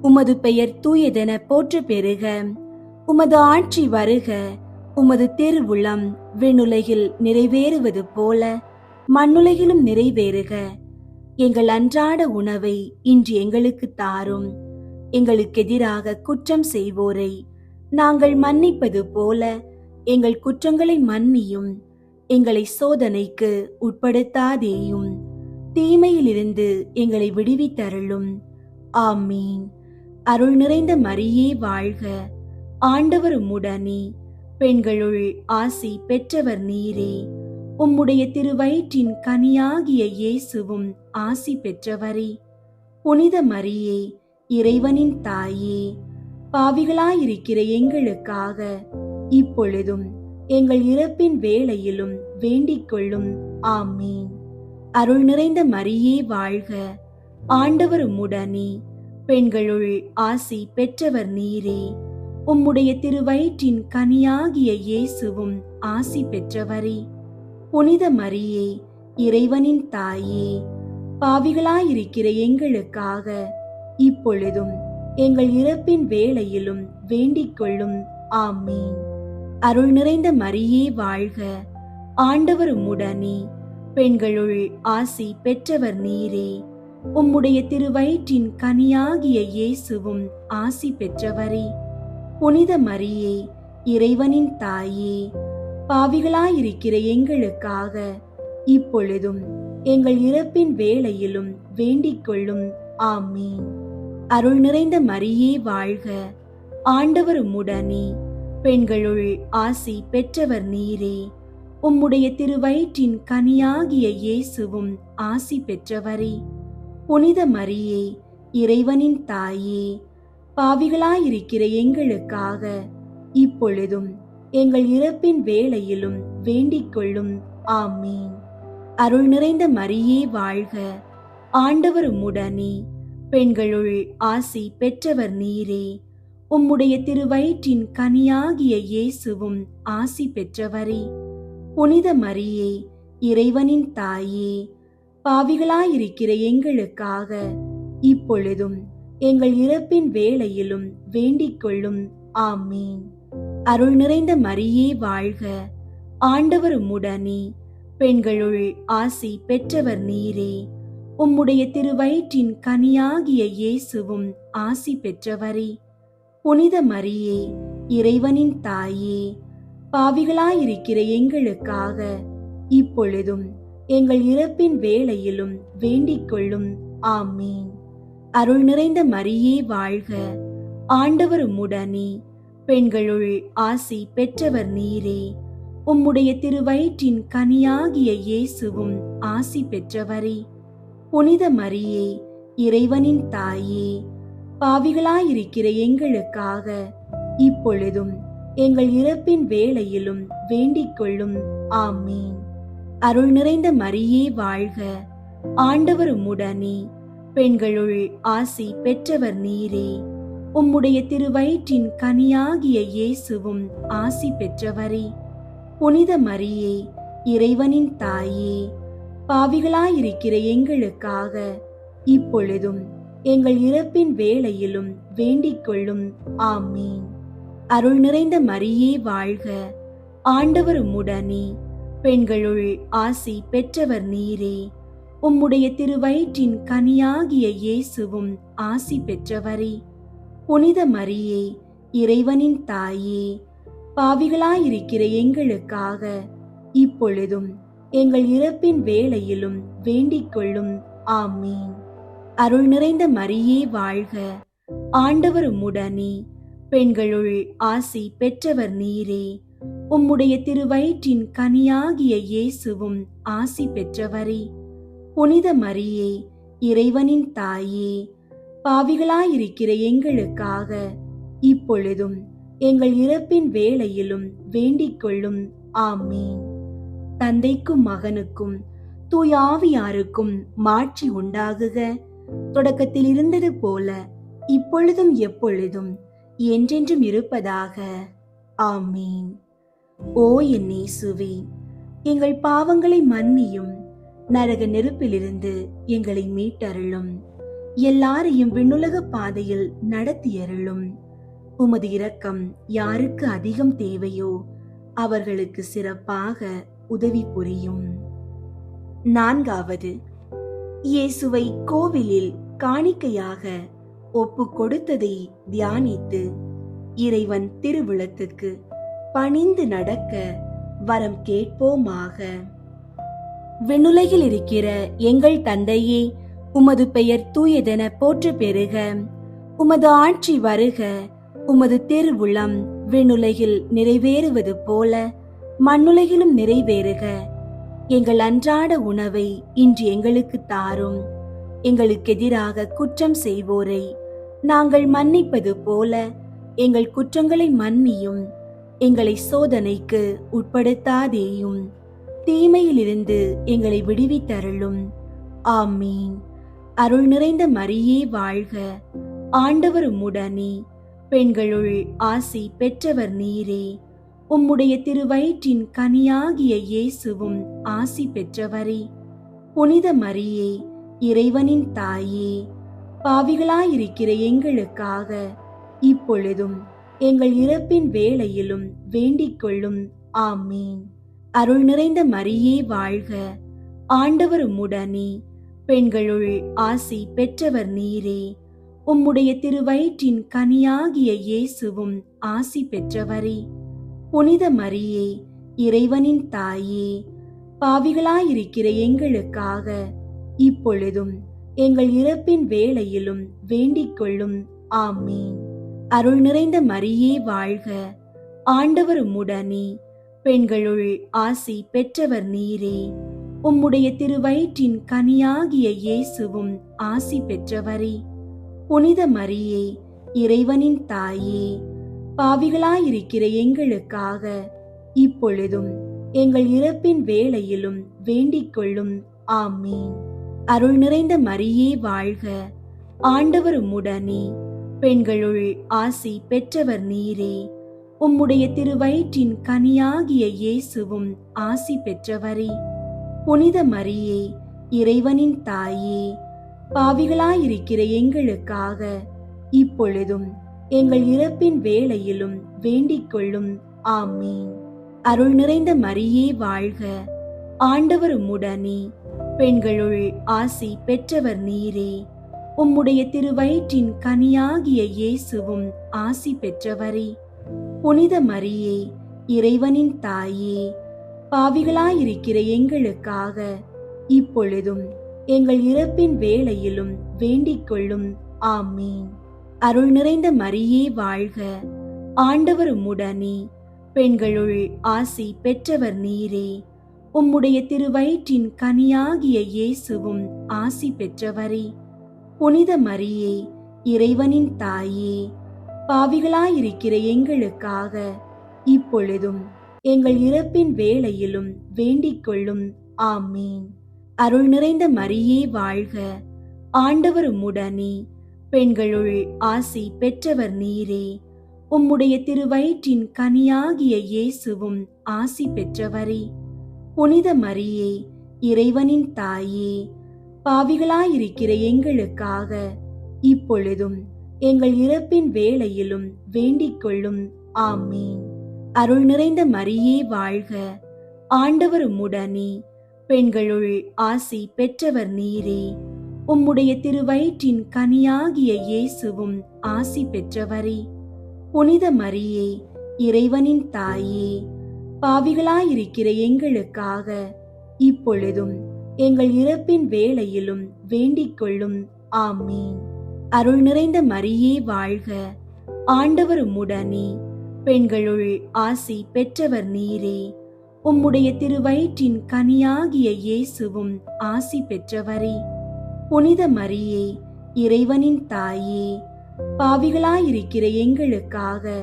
உமது பெயர் தூயதென போற்ற பெறுக. உமது ஆட்சி வருக. உமது திருவுளம் விண்ணுலகில் நிறைவேறுவது போல மண்ணுலகிலும் நிறைவேறுக. எங்கள் அன்றாட உணவை இன்று எங்களுக்கு தாரும். எங்களுக்கு எதிராக குற்றம் செய்வோரை நாங்கள் மன்னிப்பது போல எங்கள் குற்றங்களை மன்னியும். எங்களை சோதனைக்கு உட்படுத்தாதேயும், தீமையிலிருந்து எங்களை விடுவித்தருளும். ஆமீன். அருள் நிறைந்த மரியே வாழ்க, ஆண்டவர் உம்முடனே, பெண்களுள் ஆசி பெற்றவர் நீரே. உம்முடைய திருவயிற்றின் கனியாகிய இயேசுவும் ஆசி பெற்றவரே. புனித மரியே, இறைவனின் தாயே, பாவிகளாயிருக்கிற எங்களுக்காக இப்பொழுதும் எங்கள் இறப்பின் வேளையிலும் வேண்டிக் கொள்ளும். ஆமீன். அருள் நிறைந்த மரியே வாழ்க, ஆண்டவர் உம்முடனே, பெண்களுள் ஆசி பெற்றவர் நீரே. உம்முடைய திருவயிற்றின் கனியாகிய இயேசுவும் ஆசி பெற்றவரே. புனித மரியே, இறைவனின் தாயே, பாவிகளாயிருக்கிற எங்களுக்காக இப்பொழுதும் எங்கள் இறப்பின் வேளையிலும் வேண்டிக் கொள்ளும். ஆமீன். அருள் நிறைந்த மரியே வாழ்க, ஆண்டவர் உம்முடனே, பெண்களுள் ஆசி பெற்றவர் நீரே. உம்முடைய திருவயிற்றின் கனியாகிய இயேசுவும் ஆசி பெற்றவரே. புனித மரியே, இறைவனின் தாயே, பாவிகளாயிருக்கிற எங்களுக்காக இப்பொழுதும் எங்கள் இறப்பின் வேளையிலும் வேண்டிக் கொள்ளும். ஆமீன். அருள் நிறைந்த மரியே வாழ்க, ஆண்டவர் உம்முடனே, பெண்களுள் ஆசி பெற்றவர் நீரே. உம்முடைய திருவயிற்றின் கனியாகிய இயேசுவும் ஆசி பெற்றவரே. புனித மரியே, இறைவனின் தாயே, பாவிகளாயிருக்கிற எங்களுக்காக இப்பொழுதும் எங்கள் இறப்பின் வேளையிலும் வேண்டிக் கொள்ளும். ஆமீன். அருள் நிறைந்த மரியே வாழ்க, ஆண்டவர் உம்முடனே, பெண்களுள் ஆசி பெற்றவர் நீரே. உம்முடைய திருவயிற்றின் கனியாகிய இயேசுவும் ஆசி பெற்றவரே. புனித மரியே, இறைவனின் தாயே, பாவிகளாயிருக்கிற எங்களுக்காக இப்பொழுதும் எங்கள் இறப்பின் வேளையிலும் வேண்டிக் கொள்ளும். ஆமீன். அருள் நிறைந்த மரியே வாழ்க, ஆண்டவர் உம்முடனே, பெண்களுள் ஆசி பெற்றவர் நீரே. உம்முடைய திருவயிற்றின் கனியாகிய இயேசுவும் ஆசி பெற்றவரே. புனித மரியே, இறைவனின் தாயே, பாவிகளாயிருக்கிற எங்களுக்காக இப்பொழுதும் எங்கள் இறப்பின் வேளையிலும் வேண்டிக் கொள்ளும். ஆமீன். அருள் நிறைந்த மரியே வாழ்க, ஆண்டவர் உம்முடனே, பெண்களுள் ஆசி பெற்றவர் நீரே. உம்முடைய திருவயிற்றின் கனியாகிய இயேசுவும் ஆசி பெற்றவரே. புனித மரியே, இறைவனின் தாயே, பாவிகளாயிருக்கிற எங்களுக்காக இப்பொழுதும் எங்கள் இறப்பின் வேளையிலும் வேண்டிக் கொள்ளும். ஆமீன். அருள் நிறைந்த மரியே வாழ்க, ஆண்டவர் உம்முடனே, பெண்களுள் ஆசி பெற்றவர் நீரே. உம்முடைய திருவயிற்றின் கனியாகிய இயேசுவும் ஆசி பெற்றவரே. புனித மரியே, இறைவனின் தாயே, பாவிகளாயிருக்கிற எங்களுக்காக இப்பொழுதும் எங்கள் இறப்பின் வேளையிலும் வேண்டிக் கொள்ளும். ஆமீன். அருள் நிறைந்த மரியே வாழ்க, ஆண்டவர் உம்முடனே, பெண்களுள் ஆசி பெற்றவர் நீரே. உம்முடைய திருவயிற்றின் கனியாகிய இயேசுவும் ஆசி பெற்றவரே. புனித மரியே, இறைவனின் தாயே, பாவிகளாயிருக்கிற எங்களுக்காக இப்பொழுதும் எங்கள் இறப்பின் வேளையிலும் வேண்டிக் கொள்ளும். ஆமீன். அருள் நிறைந்த மரியே வாழ்க, ஆண்டவர் உம்முடனே, பெண்களுள் ஆசி பெற்றவர் நீரே. உம்முடைய திருவயிற்றின் கனியாகிய இயேசுவும் ஆசி பெற்றவரே. புனித மரியே, இறைவனின் தாயே, பாவிகளாயிருக்கிற எங்களுக்காக இப்பொழுதும் எங்கள் இறப்பின் வேளையிலும் வேண்டிக் கொள்ளும். ஆமீன். தந்தைக்கும் மகனுக்கும் தூய ஆவியாருக்கும் மாட்சி உண்டாகுக. தொடக்கத்தில் இருந்தது போல இப்பொழுதும் எப்பொழுதும் என்றென்றும் இருப்பதாக. ஆமீன். ஓ என் இயேசுவே, எங்கள் பாவங்களை மன்னியும், நரக நெருப்பிலிருந்து எங்களை மீட்டருளும், எல்லாரையும் விண்ணுலக பாதையில் நடத்தியருளும். உமது இரக்கம் யாருக்கு அதிகம் தேவையோ அவர்களுக்கு சிறப்பாக உதவி புரியும். 4வது, இயேசுவை கோவிலில் காணிக்கையாக ஒப்பு கொடுத்ததை தியானித்து இறைவன் திருவிளக்குக்கு பணிந்து நடக்க வரம் கேட்போமாக. விண்ணுலகில் இருக்கிற எங்கள் தந்தையே, உமது பெயர் தூயதென போற்ற பெறுக. உமது ஆட்சி வருக. உமது திருவுளம் விண்ணுலகில் நிறைவேறுவது போல மண்ணுலகிலும் நிறைவேறுக. எங்கள் அன்றாட உணவை இன்று எங்களுக்கு தாரும். எங்களுக்கு எதிராக குற்றம் செய்வோரை நாங்கள் மன்னிப்பது போல எங்கள் குற்றங்களை மன்னியும். எங்களை சோதனைக்கு உட்படுத்தாதேயும், தீமையிலிருந்து எங்களை விடுவித்தருளும். ஆமீன். அருள் நிறைந்த மரியே வாழ்க. ஆண்டவர் உம்முடனே, பெண்களுள் ஆசி பெற்றவர் நீரே. உம்முடைய திருவயிற்றின் கனியாகிய இயேசுவும் ஆசி பெற்றவரே. புனித மரியே, இறைவனின் தாயே, பாவிகளாயிருக்கிற எங்களுக்காக இப்பொழுதும் எங்கள் இறப்பின் வேளையிலும் வேண்டிக் கொள்ளும். ஆமீன். அருள் நிறைந்த மரியே வாழ்க. ஆண்டவர் உம்முடனே, பெண்களுள் ஆசி பெற்றவர் நீரே. உம்முடைய திருவயிற்றின் கனியாகிய இயேசுவும் ஆசி பெற்றவரே. புனித மரியே, இறைவனின் தாயே, பாவிகளாயிருக்கிற எங்களுக்காக இப்பொழுதும் எங்கள் இறப்பின் வேளையிலும் வேண்டிக் கொள்ளும். ஆமீன். அருள் நிறைந்த மரியே வாழ்க. ஆண்டவர் உம்முடனே, பெண்களுள் ஆசி பெற்றவர் நீரே. உம்முடைய திருவயிற்றின் கனியாகிய இயேசுவும் ஆசி பெற்றவரே. புனித மரியே, இறைவனின் தாயே, பாவிகளாயிருக்கிற எங்களுக்காக இப்பொழுதும் எங்கள் இறப்பின் வேளையிலும் வேண்டிக் கொள்ளும். ஆமீன். அருள் நிறைந்த மரியே வாழ்க. ஆண்டவர் உம்முடனே, பெண்களுள் ஆசி பெற்றவர் நீரே. உம்முடைய திருவயிற்றின் கனியாகிய இயேசுவும் ஆசி பெற்றவரே. புனித மரியே, இறைவனின் தாயே, பாவிகளாயிருக்கிற எங்களுக்காக இப்பொழுதும் எங்கள் இறப்பின் வேளையிலும் வேண்டிக் கொள்ளும். ஆமீன். அருள் நிறைந்த மரியே வாழ்க. ஆண்டவர் உம்முடனே, பெண்களுள் ஆசி பெற்றவர் நீரே. உம்முடைய திருவயிற்றின் கனியாகிய இயேசுவும் ஆசி பெற்றவரே. புனித மரியே, இறைவனின் தாயே, பாவிகளாயிருக்கிற எங்களுக்காக இப்பொழுதும் எங்கள் இறப்பின் வேளையிலும் வேண்டிக் கொள்ளும். ஆமீன். அருள் நிறைந்த மரியே வாழ்க. ஆண்டவர் உம்முடனே, பெண்களுள் ஆசி பெற்றவர் நீரே. உம்முடைய திருவயிற்றின் கனியாகிய இயேசுவும் ஆசி பெற்றவரே. புனித மரியே, இறைவனின் தாயே, பாவிகளாயிருக்கிற எங்களுக்காக இப்பொழுதும் எங்கள் இறப்பின் வேளையிலும் வேண்டிக் கொள்ளும். ஆமீன். அருள் நிறைந்த மரியே வாழ்க. ஆண்டவர் உம்முடனே, பெண்களுள் ஆசி பெற்றவர் நீரே. உம்முடைய திருவயிற்றின் கனியாகிய இயேசுவும் ஆசி பெற்றவரே. புனித மரியே, இறைவனின் தாயே, பாவிகளாயிருக்கிற எங்களுக்காக இப்பொழுதும் எங்கள் இறப்பின் வேளையிலும் வேண்டிக் கொள்ளும். ஆமீன். அருள் நிறைந்த மரியே வாழ்க. ஆண்டவர் உம்முடனே, பெண்களுள் ஆசி பெற்றவர் நீரே. உம்முடைய திருவயிற்றின் கனியாகிய இயேசுவும் ஆசி பெற்றவரே. புனித மரியே, இறைவனின் தாயே, பாவிகளாயிருக்கிற எங்களுக்காக இப்பொழுதும் எங்கள் இறப்பின் வேளையிலும் வேண்டிக் கொள்ளும். ஆமீன். அருள் நிறைந்த மரியே வாழ்க. ஆண்டவர் உம்முடனே, பெண்களுள் ஆசி பெற்றவர் நீரே. உம்முடைய திருவயிற்றின் கனியாகிய இயேசுவும் ஆசி பெற்றவரே. புனித மரியே, இறைவனின் தாயே, பாவிகளாயிருக்கிற எங்களுக்காக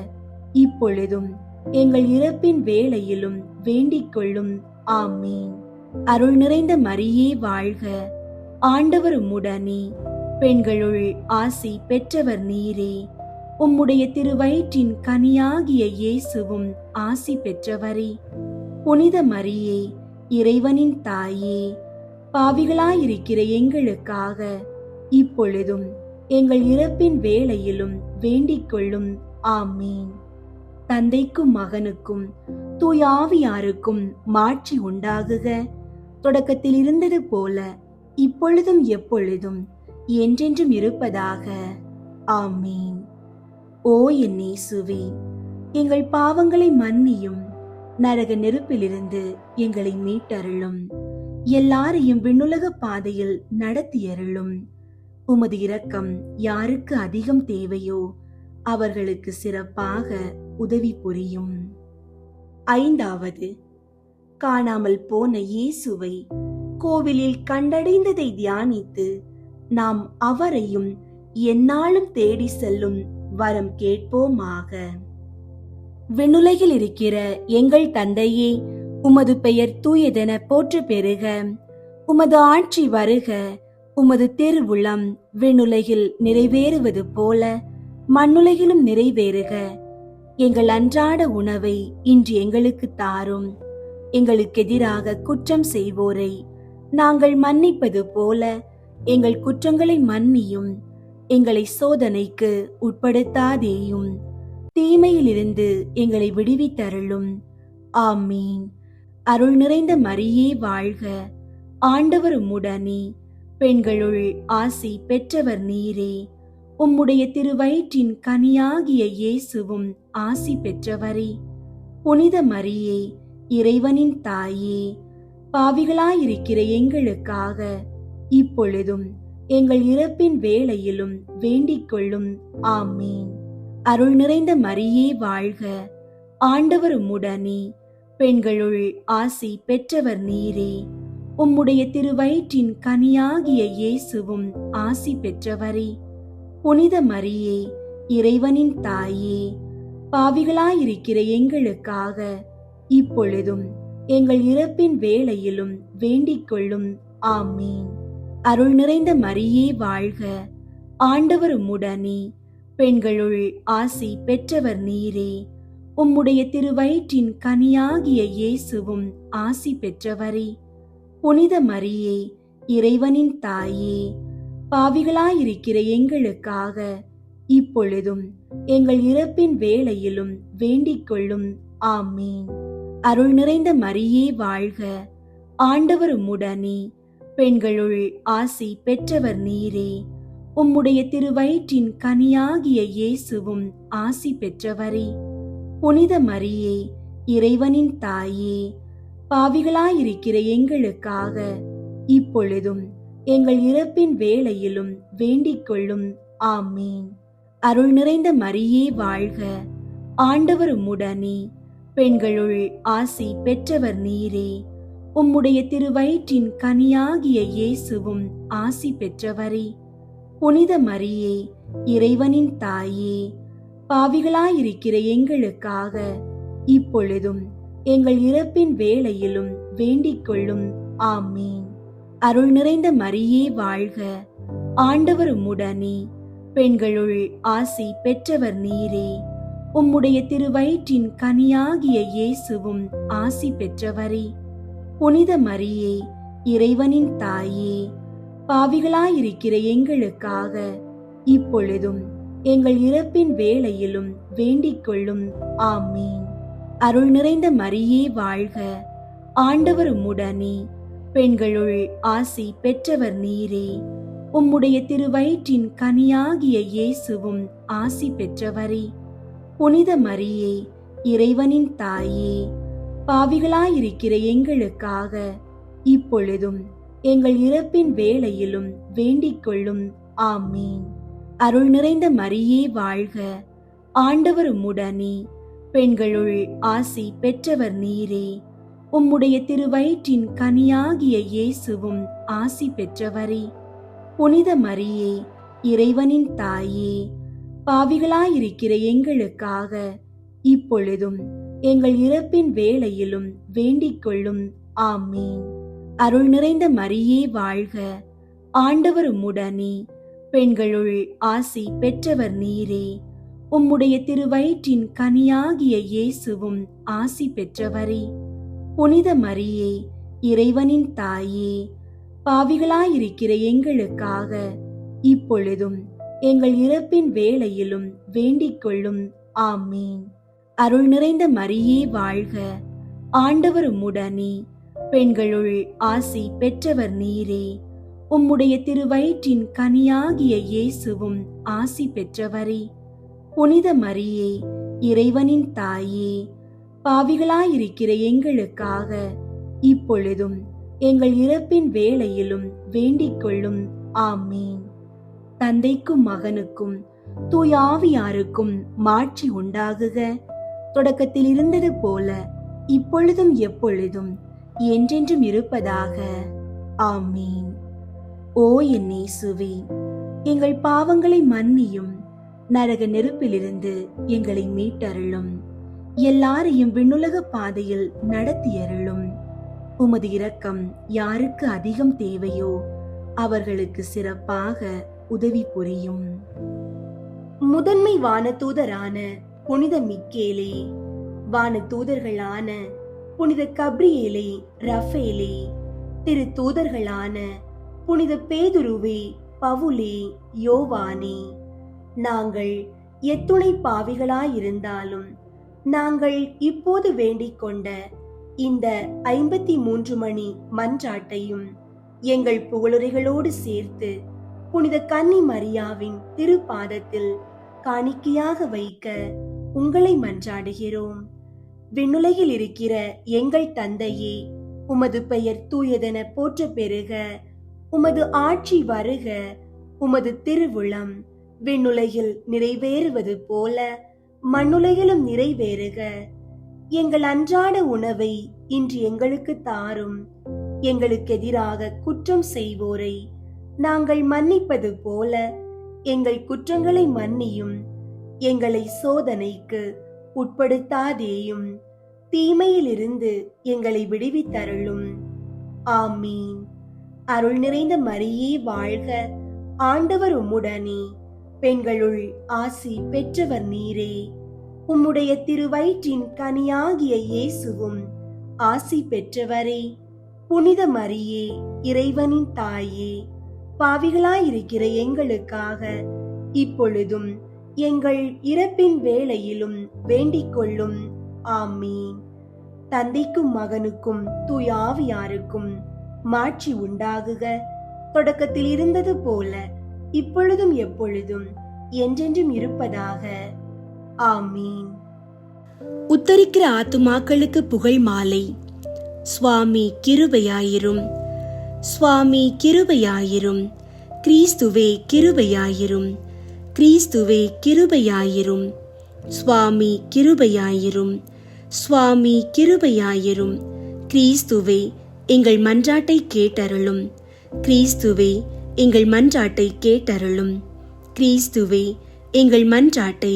இப்பொழுதும் எங்கள் இறப்பின் வேளையிலும் வேண்டிக் கொள்ளும். ஆமீன். அருள் நிறைந்த மரியே வாழ்க. ஆண்டவர் உம்முடனே, பெண்களுள் ஆசி பெற்றவர் நீரே. உம்முடைய திருவயிற்றின் கனியாகிய இயேசுவும் ஆசி பெற்றவரே. புனித மரியே, இறைவனின் தாயே, பாவிகளாயிருக்கிற எங்களுக்காக இப்பொழுதும் எங்கள் இறப்பின் வேளையிலும் வேண்டிக் கொள்ளும். ஆமீன். தந்தைக்கும் மகனுக்கும் தூய ஆவியாருக்கும் மாட்சி உண்டாகுக. தொடக்கத்தில் இருந்தது போல இப்பொழுதும் எப்பொழுதும் என்றென்றும் இருப்பதாக. ஆமீன். ஓ என் இயேசுவே, எங்கள் பாவங்களை மன்னியும், நரக நெருப்பிலிருந்து எங்களை மீட்டருளும். எல்லாரையும் விண்ணுலக பாதையில் நடத்தியருளும். உமது இரக்கம் யாருக்கு அதிகம் தேவையோ அவர்களுக்கு சிறப்பாக உதவி புரியும். 5வது, காணாமல் போன இயேசுவை கோவிலில் கண்டடைந்ததை தியானித்து நாம் அவரையும் எந்நாளும் தேடி செல்லும் வரம் கேட்போமாக. விண்ணுலகில் இருக்கிற எங்கள் தந்தையே, உமது பெயர் தூயதென போற்று பெறுக. உமது ஆட்சி வருக. உமது திருவுளம் விண்ணுலகில் நிறைவேறுவது போல மண்ணுலகிலும் நிறைவேறுக. எங்கள் அன்றாட உணவை இன்று எங்களுக்கு தாரும். எங்களுக்கு எதிராக குற்றம் செய்வோரை நாங்கள் மன்னிப்பது போல எங்கள் குற்றங்களை மன்னியும். எங்களை சோதனைக்கு உட்படுத்தாதேயும், தீமையிலிருந்து எங்களை விடுவித்தருளும். ஆமீன். அருள் நிறைந்த மரியே வாழ்க. ஆண்டவர் உம்முடனே, பெண்களுள் ஆசி பெற்றவர் நீரே. உம்முடைய திருவயிற்றின் கனியாகிய இயேசுவும் ஆசி பெற்றவரே. புனித மரியே, இறைவனின் தாயே, பாவிகளாயிருக்கிற எங்களுக்காக இப்பொழுதும் எங்கள் இறப்பின் வேளையிலும் வேண்டிக் கொள்ளும். ஆமீன். அருள் நிறைந்த மரியே வாழ்க. ஆண்டவர் உம்முடனே, பெண்களுள் ஆசி பெற்றவர் நீரே. உம்முடைய திருவயிற்றின் கனியாகிய இயேசுவும் ஆசி பெற்றவரே. புனித மரியே, இறைவனின் தாயே, பாவிகளாயிருக்கிற எங்களுக்காக இப்பொழுதும் எங்கள் இறப்பின் வேளையிலும் வேண்டிக் கொள்ளும். ஆமீன். அருள் நிறைந்த மரியே வாழ்க. ஆண்டவர் உம்முடனே, பெண்களுள் ஆசி பெற்றவர் நீரே. உம்முடைய திருவயிற்றின் கனியாகிய இயேசுவும் ஆசி பெற்றவரே. புனித மரியே, இறைவனின் தாயே, பாவிகளாயிருக்கிற எங்களுக்காக இப்பொழுதும் எங்கள் இறப்பின் வேளையிலும் வேண்டிக் கொள்ளும். ஆமீன். அருள் நிறைந்த மரியே வாழ்க. ஆண்டவர் உம்முடனே, பெண்களுள் ஆசி பெற்றவர் நீரே. உம்முடைய திருவயிற்றின் கனியாகிய இயேசுவும் ஆசி பெற்றவரே. புனித மரியே, இறைவனின் தாயே, பாவிகளாயிருக்கிற எங்களுக்காக இப்பொழுதும் எங்கள் இறப்பின் வேளையிலும் வேண்டிக் கொள்ளும். ஆமீன். அருள் நிறைந்த மரியே வாழ்க. ஆண்டவர் உம்முடனே, பெண்களுள் ஆசி பெற்றவர் நீரே. உம்முடைய திருவயிற்றின் கனியாகிய இயேசுவும் ஆசி பெற்றவரே. புனித மரியே, இறைவனின் தாயே, பாவிகளாயிருக்கிற எங்களுக்காக இப்பொழுதும் எங்கள் இறப்பின் வேளையிலும் வேண்டிக் கொள்ளும். ஆமீன். அருள் நிறைந்த மரியே வாழ்க. ஆண்டவர் உம்முடனே, பெண்களுள் ஆசி பெற்றவர் நீரே. உம்முடைய திருவயிற்றின் கனியாகிய இயேசுவும் ஆசி பெற்றவரே. புனித மரியே, இறைவனின் தாயே, பாவிகளாயிருக்கிற எங்களுக்காக இப்பொழுதும் எங்கள் இறப்பின் வேளையிலும் வேண்டிக் கொள்ளும். ஆமீன். அருள் நிறைந்த மரியே வாழ்க. ஆண்டவர் உம்முடனே, பெண்களுள் ஆசி பெற்றவர் நீரே. உம்முடைய திருவயிற்றின் கனியாகிய இயேசுவும் ஆசி பெற்றவரே. புனித மரியே, இறைவனின் தாயே, பாவிகளாயிருக்கிற எங்களுக்காக இப்பொழுதும் எங்கள் இறப்பின் வேளையிலும் வேண்டிக் கொள்ளும். ஆமீன். அருள் நிறைந்த மரியே வாழ்க. ஆண்டவர் உம்முடனே, பெண்களுள் ஆசி பெற்றவர் நீரே. உம்முடைய திருவயிற்றின் கனியாகிய இயேசுவும் ஆசி பெற்றவரே. புனித மரியே, இறைவனின் தாயே, பாவிகளாயிருக்கிற எங்களுக்காக இப்பொழுதும் எங்கள் இறப்பின் வேளையிலும் வேண்டிக் கொள்ளும். ஆமீன். அருள் நிறைந்த மரியே வாழ்க. ஆண்டவர் உம்முடனே, பெண்களுள் ஆசி பெற்றவர் நீரே. உம்முடைய திருவயிற்றின் கனியாகிய இயேசுவும் ஆசி பெற்றவரே. புனித மரியே, இறைவனின் தாயே, பாவிகளாயிருக்கிற எங்களுக்காக இப்பொழுதும் எங்கள் இறப்பின் வேளையிலும் வேண்டிக் கொள்ளும். ஆமீன். அருள் நிறைந்த மரியே வாழ்க. ஆண்டவர் உம்முடனே, பெண்களுள் ஆசி பெற்றவர் நீரே. உம்முடைய திருவயிற்றின் கனியாகிய இயேசுவும் ஆசி பெற்றவரே. புனித மரியே, இறைவனின் தாயே, பாவிகளாயிருக்கிற எங்களுக்காக இப்பொழுதும் எங்கள் இறப்பின் வேளையிலும் வேண்டிக் கொள்ளும். ஆமீன். தந்தைக்கும் மகனுக்கும் தூய ஆவியாருக்கும் மாட்சி உண்டாகுக. தொடக்கத்தில் இருந்தது போல இப்பொழுதும் எப்பொழுதும் என்றென்றும் இருப்பதாக. ஆமீன். ஓ என் இயேசுவே, எங்கள் பாவங்களை மன்னியும், நரக நெருப்பிலிருந்து எங்களை மீட்டருளும், எல்லாரையும் விண்ணுலக பாதையில் நடத்தியருளும். உமது இரக்கம் யாருக்கு அதிகம் தேவையோ அவர்களுக்கு சிறப்பாக உதவி புரியும். முதன்மை வானதூதரான புனித மிக்கேலே, வானதூதர்களான புனித கப்ரியேலே, ரஃபேலே, திரு தூதர்களான புனித பேதுருவே, பவுலே, யோவானே, நாங்கள் எத்துணை பாவிகளாயிருந்தாலும் நாங்கள் இப்போது வேண்டிக் கொண்ட இந்த 53 மணி மன்றாட்டையும் எங்கள் புகழுரைகளோடு சேர்த்து புனித கன்னி மரியாவின் திருப்பாதத்தில் காணிக்கையாக வைக்க உங்களை மன்றாடுகிறோம். விண்ணுலகில் இருக்கிற எங்கள் தந்தையே, உமது பெயர் தூயதென போற்ற பெறுக. உமது ஆட்சி வருக. உமது திருவுளம் விண்ணுலகில் நிறைவேறுவது போல மண்ணுலகிலும் நிறைவேறுக. எங்கள் அன்றாட உணவை இன்று எங்களுக்கு தாரும். எங்களுக்கு எதிராக குற்றம் செய்வோரை நாங்கள் மன்னிப்பது போல எங்கள் குற்றங்களை மன்னியும். எங்களை சோதனைக்கு உட்படுத்தாதேயும், தீமையிலிருந்து எங்களை விடுவித்தருளும். ஆமீன். அருள் நிறைந்த மரியே வாழ்க. ஆண்டவர் உம்முடனே, பெண்களுள் ஆசி பெற்றவர் நீரே. உம்முடைய திருவயிற்றின் கனியாகிய இயேசுவும் ஆசி பெற்றவரே. புனித மரியே, இறைவனின் தாயே, பாவிகளாயிருக்கிற எங்களுக்காக இப்பொழுதும் எங்கள் இறப்பின் வேளையிலும் வேண்டிக் கொள்ளும். ஆமீன். தந்தைக்கும் மகனுக்கும் தூய ஆவியாருக்கும் மாட்சி உண்டாகுக. தொடக்கத்தில் இருந்தது போல இப்பொழுதும் எப்பொழுதும் என்றென்றும் இருப்பதாக. ஆமீன். உத்தரிக்கிற ஆத்துமாக்களுக்கு புகழ் மாலை. சுவாமி கிருபையாயிரும், சுவாமி கிருபையாயிரும், கிறிஸ்துவே கிருபையாயிரும், கிறிஸ்துவே கிருபையாயிரும், சுவாமி கிருபையாயிரும், சுவாமி கிருபையாயிரும். கிறிஸ்துவே எங்கள் மன்றாட்டை கேட்டருளும், கிறிஸ்துவே எங்கள் மன்றாட்டை கேட்டருளும், கிறிஸ்துவே எங்கள் மன்றாட்டை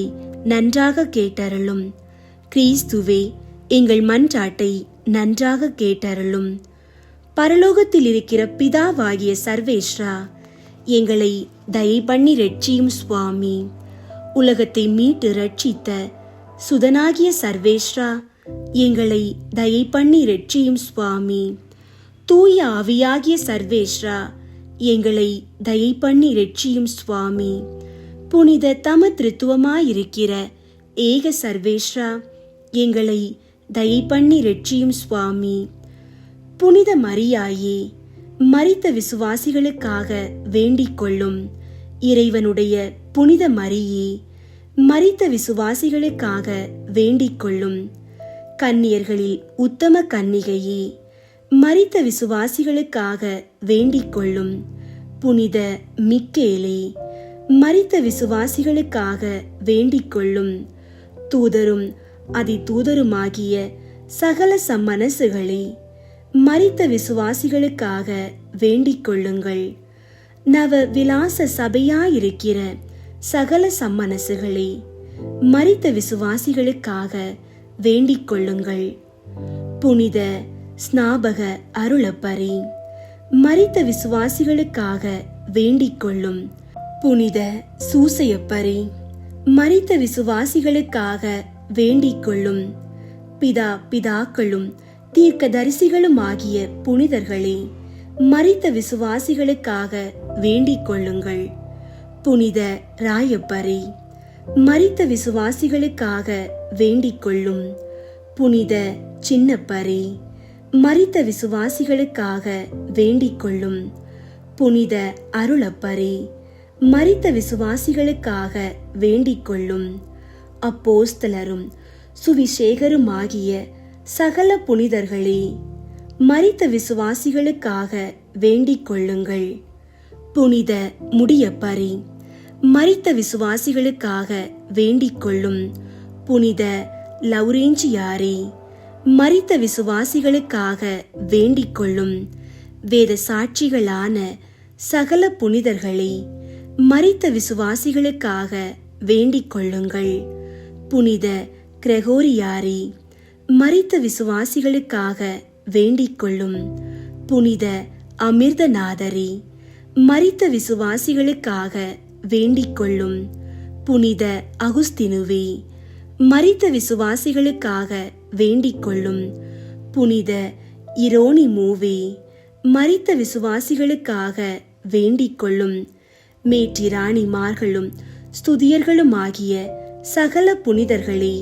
நன்றாக கேட்டருளும், கிறிஸ்துவே எங்கள் மன்றாட்டை நன்றாக கேட்டருளும். பரலோகத்தில் இருக்கிற பிதாவாகிய சர்வேஸ்வரா, எங்களை தயை பண்ணி ரட்சியும் சுவாமி. உலகத்தை மீட்டு ரட்சித்த சுதனாகிய சர்வேஸ்வரா, எங்களை தயை பண்ணி ரட்சியும் சுவாமி. தூய ஆவியாகிய சர்வேஸ்வரா, எங்களை தயை பண்ணி ரட்சியும் சுவாமி. புனித தம திருத்துவமாயிருக்கிற ஏக சர்வேஸ்வரா, எங்களை தயை பண்ணி ரட்சியும் சுவாமி. புனித மரியாயே, மரித்த விசுவாசிகளுக்காக வேண்டிக் கொள்ளும். இறைவனுடைய புனித மரியே, மரித்த விசுவாசிகளுக்காக வேண்டிக் கொள்ளும். கன்னியர்களில் உத்தம கன்னிகையே, மரித்த விசுவாசிகளுக்காக வேண்டிக் கொள்ளும். புனித மிக்கேலே, மரித்த விசுவாசிகளுக்காக வேண்டிக் கொள்ளும். தூதரும் அதி தூதருமாகிய சகல சம்மனசுகளே, மரித்த விசுவாசிகளுக்காக வேண்டிக் கொள்ளுங்கள். நவ விலாச சபையாயிருக்கிற சகல சம்மனசுகளே, மரித்த விசுவாசிகளுக்காக வேண்டிக் கொள்ளுங்கள். புனித ஸ்நாபக அருளப்பரே, மரித்த விசுவாசிகளுக்காக வேண்டிக் கொள்ளும். புனித சூசையப்பரே, மரித்த விசுவாசிகளுக்காக வேண்டிக் கொள்ளும். பிதாக்களும் தீர்க்கதரிசிகளும் ஆகிய புனிதர்களே, மரித்த விசுவாசிகளுக்காக வேண்டிக் கொள்ளுங்கள். புனித ராயப்பரே, மரித்த விசுவாசிகளுக்காக வேண்டிக் கொள்ளும். புனித சின்னப்பரே, மரித்த விசுவாசிகளுக்காக வேண்டிக் கொள்ளும். புனித அருளப்பரே, மரித்த விசுவாசிகளுக்காக வேண்டிக் கொள்ளும். அப்போஸ்தலரும் சுவிசேகருமாகிய சகல புனிதர்களே, மரித்த விசுவாசிகளுக்காக வேண்டிக் கொள்ளுங்கள். புனித முடியப்பரி, மரித்த விசுவாசிகளுக்காக வேண்டிக் கொள்ளும். புனித லவுரேஞ்சியாரே, மரித்த விசுவாசிகளுக்காக வேண்டிக் கொள்ளும். வேத சாட்சிகளான சகல புனிதர்களே, மரித்த விசுவாசிகளுக்காக வேண்டிக் கொள்ளுங்கள். புனித கிரகோரியாரே, மரித்த விசுவாசிகளுக்காக வேண்டிக் கொள்ளும். புனித அமிர்தநாதரே, மரித்த விசுவாசிகளுக்காக வேண்டிக் கொள்ளும். புனித அகுஸ்தினுவே, மரித்த விசுவாசிகளுக்காக வேண்டிக் கொள்ளும். புனித இரோனிமூவே, மரித்த விசுவாசிகளுக்காக வேண்டிக் கொள்ளும். மேற்றிராணிமார்களும் ஸ்துதியர்களுமாகிய சகல புனிதர்களே,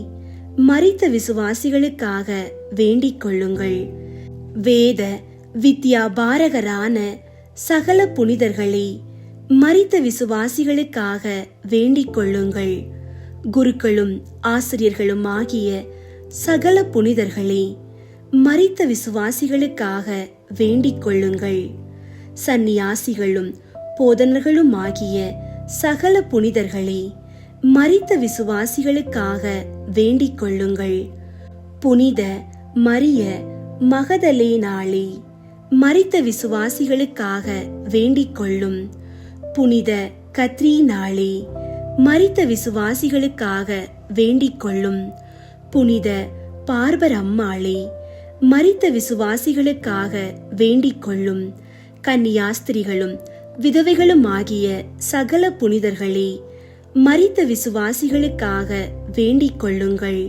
மரித்த விசுவாசிகளுக்காக வேண்டிக் கொள்ளுங்கள். வேத வித்யாபாரகரான சகல புனிதர்களே, மரித்த விசுவாசிகளுக்காக வேண்டிக் கொள்ளுங்கள். குருக்களும் ஆசிரியர்களும் ஆகிய சகல புனிதர்களே, மரித்த விசுவாசிகளுக்காக வேண்டிக் கொள்ளுங்கள். சந்நியாசிகளும் போதனர்களும் ஆகிய சகல புனிதர்களே, மரித்த விசுவாசிகளுக்காக வேண்டிக் கொள்ளுங்கள். புனித மரிய மகதலேனாளே, மரித்த விசுவாசிகளுக்காக வேண்டிக் கொள்ளும். புனித கத்ரீனாளே, மரித்த விசுவாசிகளுக்காக வேண்டிக் கொள்ளும். புனித பார்பரம்மாளே, மரித்த விசுவாசிகளுக்காக வேண்டிக் கொள்ளும். கன்னியாஸ்திரிகளும் விதவைகளும் ஆகிய சகல புனிதர்களே, மரித்த விசுவாசிகளுக்காக வேண்டிக் கொள்ளுங்கள்.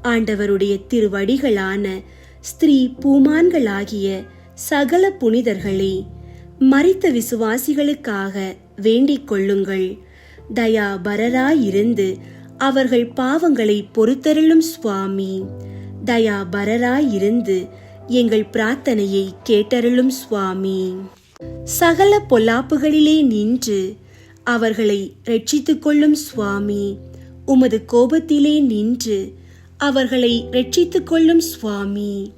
ஆண்டவருடைய திருவடிகளான ஸ்திரீ பூமான்களாகிய சகல புனிதர்களே, மரித்த விசுவாசிகளுக்காக வேண்டிக் கொள்ளுங்கள். தயாபரராயிருந்து அவர்கள் பாவங்களை பொறுத்தருளும் சுவாமி. தயாபரராயிருந்து எங்கள் பிரார்த்தனையை கேட்டருளும் சுவாமி. சகல பொல்லாப்புகளிலே நின்று அவர்களை ரட்சித்துக் கொள்ளும் சுவாமி. உமது கோபத்திலே நின்று அவர்களை ரட்சித்துக் கொள்ளும் சுவாமி.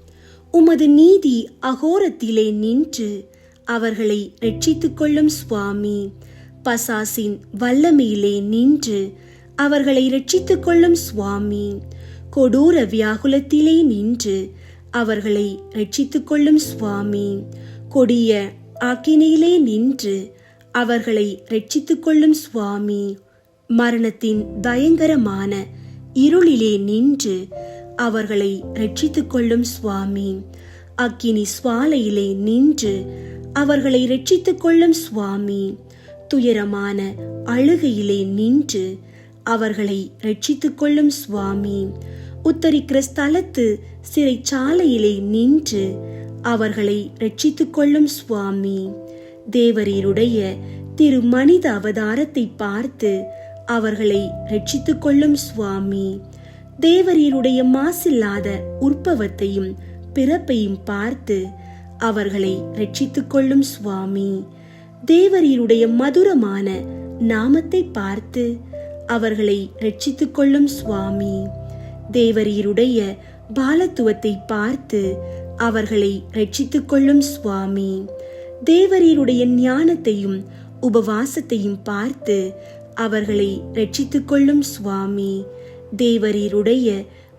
உமது நீதி அகோரத்திலே நின்று அவர்களை ரட்சித்துக் கொள்ளும் சுவாமி. பசாசின் வல்லமையிலே நின்று அவர்களை ரட்சித்துக் கொள்ளும் சுவாமி. கொடூர வியாகுலத்திலே நின்று அவர்களை ரட்சித்துக் கொள்ளும் சுவாமி. கொடிய ஆக்கினையிலே நின்று அவர்களை ரட்சித்துக் கொள்ளும் சுவாமி. மரணத்தின் பயங்கரமான இருளிலே நின்று அவர்களை ரட்சித்துக் கொள்ளும் சுவாமி. அக்கினி சுவாலையிலே நின்று அவர்களை ரட்சித்துக் கொள்ளும் சுவாமி. துயரமான அழுகையிலே நின்று அவர்களை ரட்சித்துக் கொள்ளும் சுவாமி. உத்தரிக்கிற ஸ்தலத்து சிறைச்சாலையிலே நின்று அவர்களை ரட்சித்துக் கொள்ளும் சுவாமி. தேவரீருடைய திரு மனித அவதாரத்தை பார்த்து அவர்களை ரட்சித்துக் கொள்ளும் சுவாமி. தேவரீருடைய மாசில்லாத உற்பவத்தையும் பிறப்பையும் பார்த்து அவர்களை ரட்சித்துக் கொள்ளும் சுவாமி. தேவரீருடைய மதுரமான நாமத்தை பார்த்து அவர்களை ரட்சித்துக் கொள்ளும் சுவாமி. தேவரீருடைய பாலத்துவத்தை பார்த்து அவர்களை ரட்சித்துக் கொள்ளும் சுவாமி. தேவரீருடைய ஞானத்தையும் உபவாசத்தையும் பார்த்து அவர்களை ரட்சித்துக் கொள்ளும் சுவாமி. தேவரீருடைய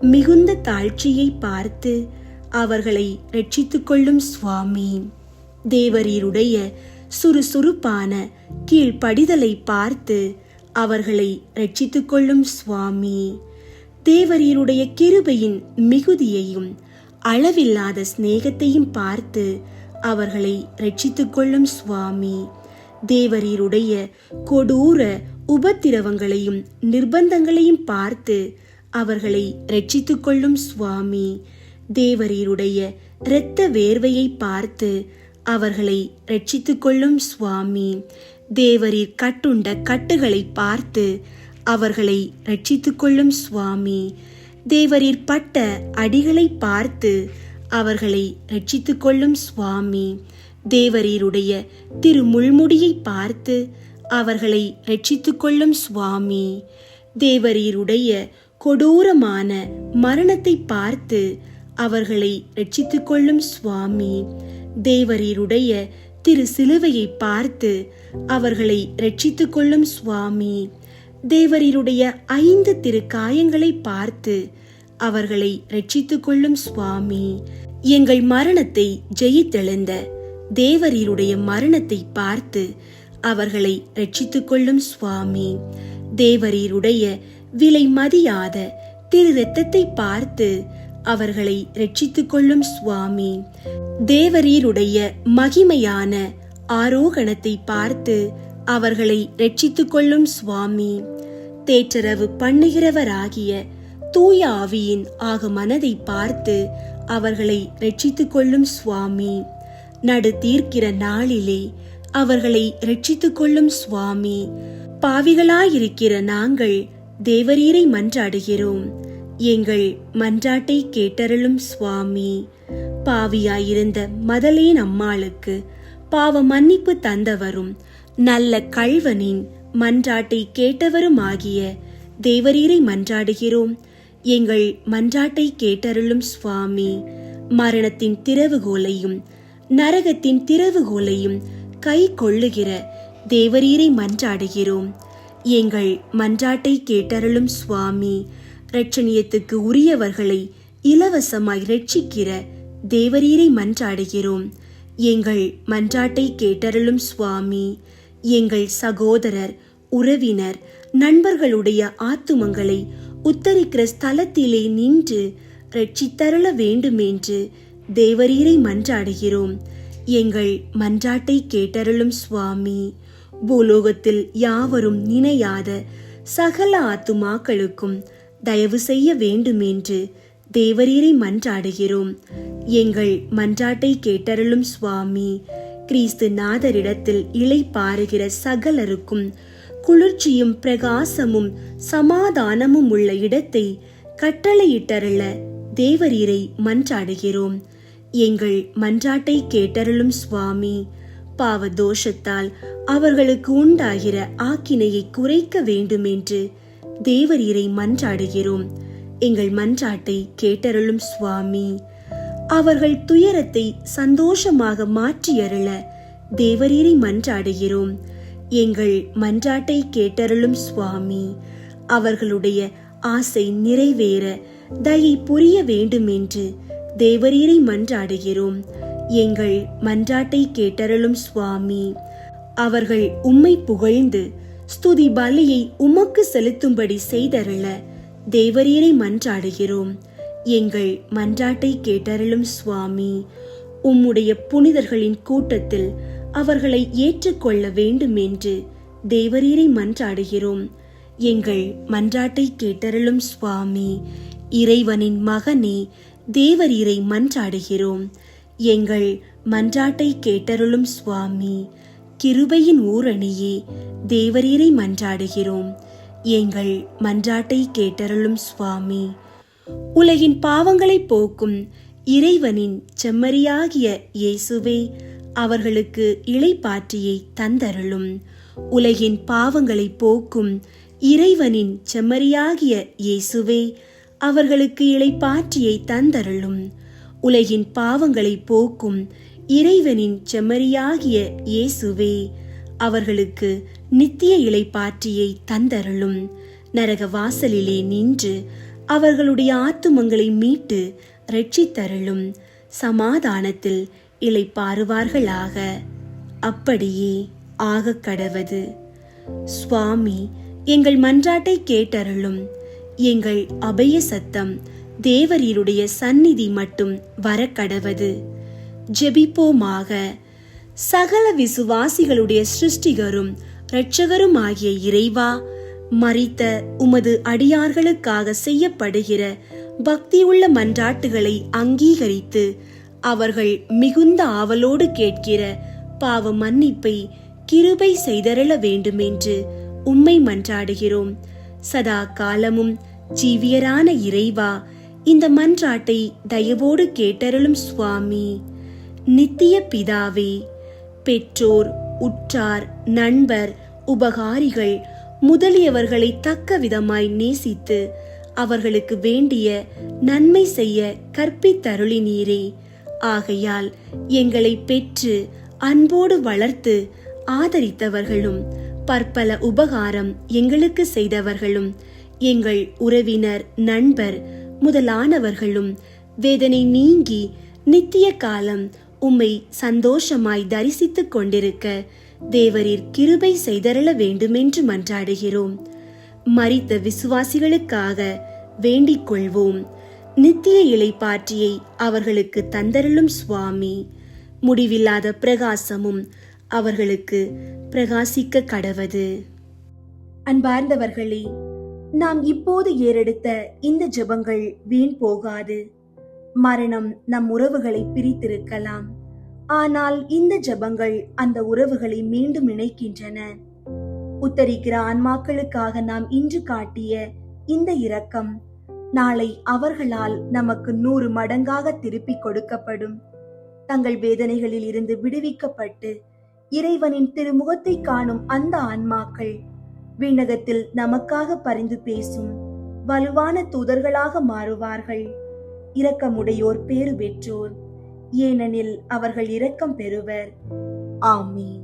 மிகுந்த தாழ்ச்சியை பார்த்து அவர்களை ரட்சித்துக் கொள்ளும் சுவாமி. தேவரீருடைய சுறுசுறுப்பான கீழ்ப்படிதலை பார்த்து அவர்களை ரட்சித்துக் கொள்ளும் சுவாமி. தேவரீருடைய கிருபையின் மிகுதியையும் அளவில்லாத சிநேகத்தையும் பார்த்து அவர்களை ரட்சித்துக் கொள்ளும் சுவாமி. தேவரீருடைய கொடூர உபத்திரவங்களையும் நிர்பந்தங்களையும் பார்த்து அவர்களை ரட்சித்துக் கொள்ளும் சுவாமி. தேவரீருடைய இரத்த வேர்வையை பார்த்து அவர்களை ரட்சித்துக் கொள்ளும் சுவாமி. தேவரீர் கட்டுண்ட கட்டுகளை பார்த்து அவர்களை ரட்சித்துக் கொள்ளும் சுவாமி. தேவரீர் பட்ட அடிகளை பார்த்து அவர்களை ரட்சித்துக் கொள்ளும் சுவாமி. தேவரீருடைய திருமுள்முடியை பார்த்து அவர்களை ரட்சித்துக் கொள்ளும் சுவாமி. தேவரீருடைய கொடூரமான மரணத்தை பார்த்து அவர்களை ரட்சித்துக் கொள்ளும் சுவாமி. தேவரீருடைய திரு சிலுவையை பார்த்து அவர்களை ரட்சித்துக் கொள்ளும் சுவாமி. தேவரீருடைய 5 திரு காயங்களை பார்த்து அவர்களை ரட்சித்துக் கொள்ளும் சுவாமி. எங்கள் மரணத்தை ஜெயித்தெழுந்த தேவரீருடைய மரணத்தை பார்த்து அவர்களை ரட்சித்துக் கொள்ளும் சுவாமி. தேவரீருடைய விலை மதியாத திரு இரத்தத்தை பார்த்து அவர்களை ரட்சித்துக் கொள்ளும் சுவாமி. தேவரீருடைய மகிமையான ஆரோகணத்தை பார்த்து அவர்களை ரட்சித்துக் கொள்ளும் சுவாமி. தேற்றரவு பண்ணுகிறவராகிய தூய ஆவியின் ஆக மனதை பார்த்து அவர்களை ரட்சித்துக் கொள்ளும் சுவாமி. நடு தீர்க்கிற நாளிலே அவர்களை ரட்சித்துக் கொள்ளும் சுவாமி. பாவிகளாயிருக்கிற நாங்கள் தேவரீரை மன்றாடுகிறோம். எங்கள் மன்றாட்டை கேட்டருளும் சுவாமி. பாவியாயிருந்த மதலேன் அம்மாளுக்கு பாவ மன்னிப்பு தந்தவரும் நல்ல கள்வனின் மன்றாட்டை கேட்டவருமாகிய தேவரீரை மன்றாடுகிறோம். எங்கள் மன்றாட்டை கேட்டருளும் சுவாமி. மரணத்தின் திறவுகோலையும் நரகத்தின் திறவுகோலையும் கை கொள்ளுகிற தேவரீரை மன்றாடுகிறோம். எங்கள் மன்றாட்டை கேட்டருளும் சுவாமி. இரட்சணியத்துக்கு உரியவர்களை இலவசமாய் ரட்சிக்கிற தேவரீரை மன்றாடுகிறோம். எங்கள் மன்றாட்டை கேட்டருளும் சுவாமி. எங்கள் சகோதரர், உறவினர், நண்பர்களுடைய ஆத்துமங்களை உத்தரிக்கிற ஸ்தலத்திலே நின்று ரட்சித்தருள வேண்டுமென்று தேவரீரை மன்றாடுகிறோம். எங்கள் மன்றாட்டை கேட்டருளும் சுவாமி. பூலோகத்தில் யாவரும் நினையாத சகல ஆத்துமாக்களுக்கும் தயவு செய்ய வேண்டுமென்று தேவரீரை மன்றாடுகிறோம். எங்கள் மன்றாட்டை கேட்டருளும் சுவாமி. கிறிஸ்து நாதரிடத்தில் இளைப்பாறுகிற சகலருக்கும் குளிர்ச்சியும் பிரகாசமும் சமாதானமும் உள்ள இடத்தை கட்டளையிட்டருள தேவரீரை மன்றாடுகிறோம். எங்கள் மன்றாட்டை கேட்டருளும் சுவாமி. பாவ தோஷத்தால் அவர்களுக்கு உண்டாகிற ஆக்கினையை குறைக்க வேண்டுமென்று தேவரீரை மன்றாடுகிறோம். எங்கள் மன்றாட்டை கேட்டருளும் சுவாமி. அவர்கள் துயரத்தை சந்தோஷமாக மாற்றியருள தேவரீரை மன்றாடுகிறோம். எங்கள் மன்றாட்டை கேட்டருளும் சுவாமி. அவர்களுடைய ஆசை நிறைவேற தயை புரிய வேண்டுமென்று தேவரீரை மன்றாடுகிறோம். எங்கள் மன்றாட்டை கேட்டருளும் சுவாமி. அவர்கள் உம்மை புகழ்ந்து ஸ்துதி பலியை உமக்கு செலுத்தும்படி செய்தருள தேவரீரை மன்றாடுகிறோம். எங்கள் மன்றாட்டை கேட்டருளும் சுவாமி. உம்முடைய புனிதர்களின் கூட்டத்தில் அவர்களை ஏற்றுக்கொள்ள வேண்டுமென்று தேவரீரை மன்றாடுகிறோம். எங்கள் மன்றாட்டை கேட்டருளும் சுவாமி. இறைவனின் மகனே, தேவரீரை மன்றாடுகிறோம். எங்கள் மன்றாட்டை கேட்டருளும் சுவாமி. கிருபையின் ஊரணியே, தேவரீரை மன்றாடுகிறோம். எங்கள் மன்றாட்டை கேட்டருளும் சுவாமி. உலகின் பாவங்களை போக்கும் இறைவனின் செம்மறியாகிய இயேசுவே, அவர்களுக்கு இளைப்பாற்றியை தந்தருளும். உலகின் பாவங்களை போக்கும் இறைவனின் செம்மறியாகிய இயேசுவே, அவர்களுக்கு இளைப்பாற்றியை தந்தருளும். உலகின் பாவங்களை போக்கும் இறைவனின் செம்மறியாகிய இயேசுவே, அவர்களுக்கு நித்திய இளைப்பாற்றியை தந்தருளும். நரக வாசலிலே நின்று அவர்களுடைய ஆத்துமங்களை மீட்டு ரட்சித்தருளும். சமாதானத்தில் இளைப்பாறுவார்களாக. அப்படியே ஆக கடவது. சுவாமி, எங்கள் மன்றாட்டை கேட்டருளும். எங்கள் அபய சத்தம் தேவரீருடைய சந்நிதி மட்டும் வரக்கடவது. ஜெபிப்போமாக. சகல விசுவாசிகளுடைய சிருஷ்டிகரும் இரட்சகரும் ஆகிய இறைவா, மரித்த உமது அடியார்களுக்காக செய்யப்படுகிற பக்தியுள்ள மன்றாட்டுகளை அங்கீகரித்து அவர்கள் மிகுந்த ஆவலோடு கேட்கிற பாவ மன்னிப்பை கிருபை செய்தருள வேண்டுமென்று உம்மை மன்றாடுகிறோம். சதா காலமும் ஜீவியரான இறைவா, இந்த மன்றாட்டை தயவோடு கேட்டருளும் சுவாமி. நித்திய பிதாவே, பெற்றோர், உற்றார், நண்பர், உபகாரிகள் முதலியவர்களை தக்க விதமாய் நேசித்து அவர்களுக்கு வேண்டிய நன்மை செய்ய கற்பித்தருளினீரே. ஆகையால் எங்களை பெற்று அன்போடு வளர்த்து ஆதரித்தவர்களும் பற்பல உபகாரம் எங்களுக்கு செய்தவர்களும் எங்கள் உறவினர், நண்பர் முதலானவர்களும் வேதனை நீங்கி நித்திய காலம் உம்மை சந்தோஷமாய் தரிசித்துக் கொண்டிருக்க தேவரீர் கிருபை செய்தருள வேண்டுமென்று மன்றாடுகிறோம். மரித்த விசுவாசிகளுக்காக வேண்டிக் கொள்வோம். நித்திய இளைப்பாற்றியை அவர்களுக்கு தந்தருளும் சுவாமி. முடிவில்லாத பிரகாசமும் அவர்களுக்கு பிரகாசிக்க கடவது. அன்பார்ந்தவர்களே, நாம் இப்போது ஏறெடுத்த இந்த ஜெபங்கள் வீண் போகாது. மரணம் நம் உறவுகளை பிரித்திருக்கலாம், ஆனால் இந்த ஜெபங்கள் அந்த உறவுகளை மீண்டும் இணைக்கின்றன. உத்தரிக்கிற ஆன்மாக்களுக்காக நாம் இன்று காட்டிய இந்த இரக்கம் நாளை அவர்களால் நமக்கு 100 மடங்காக திருப்பிக் கொடுக்கப்படும். தங்கள் வேதனைகளில் இருந்து விடுவிக்கப்பட்டு இறைவனின் திருமுகத்தை காணும் அந்த ஆன்மாக்கள் விண்ணகத்தில் நமக்காக பரிந்து பேசும் வலுவான தூதர்களாக மாறுவார்கள். இரக்கமுடையோர் பேறு பெற்றோர், ஏனெனில் அவர்கள் இரக்கம் பெறுவர். ஆமீன்.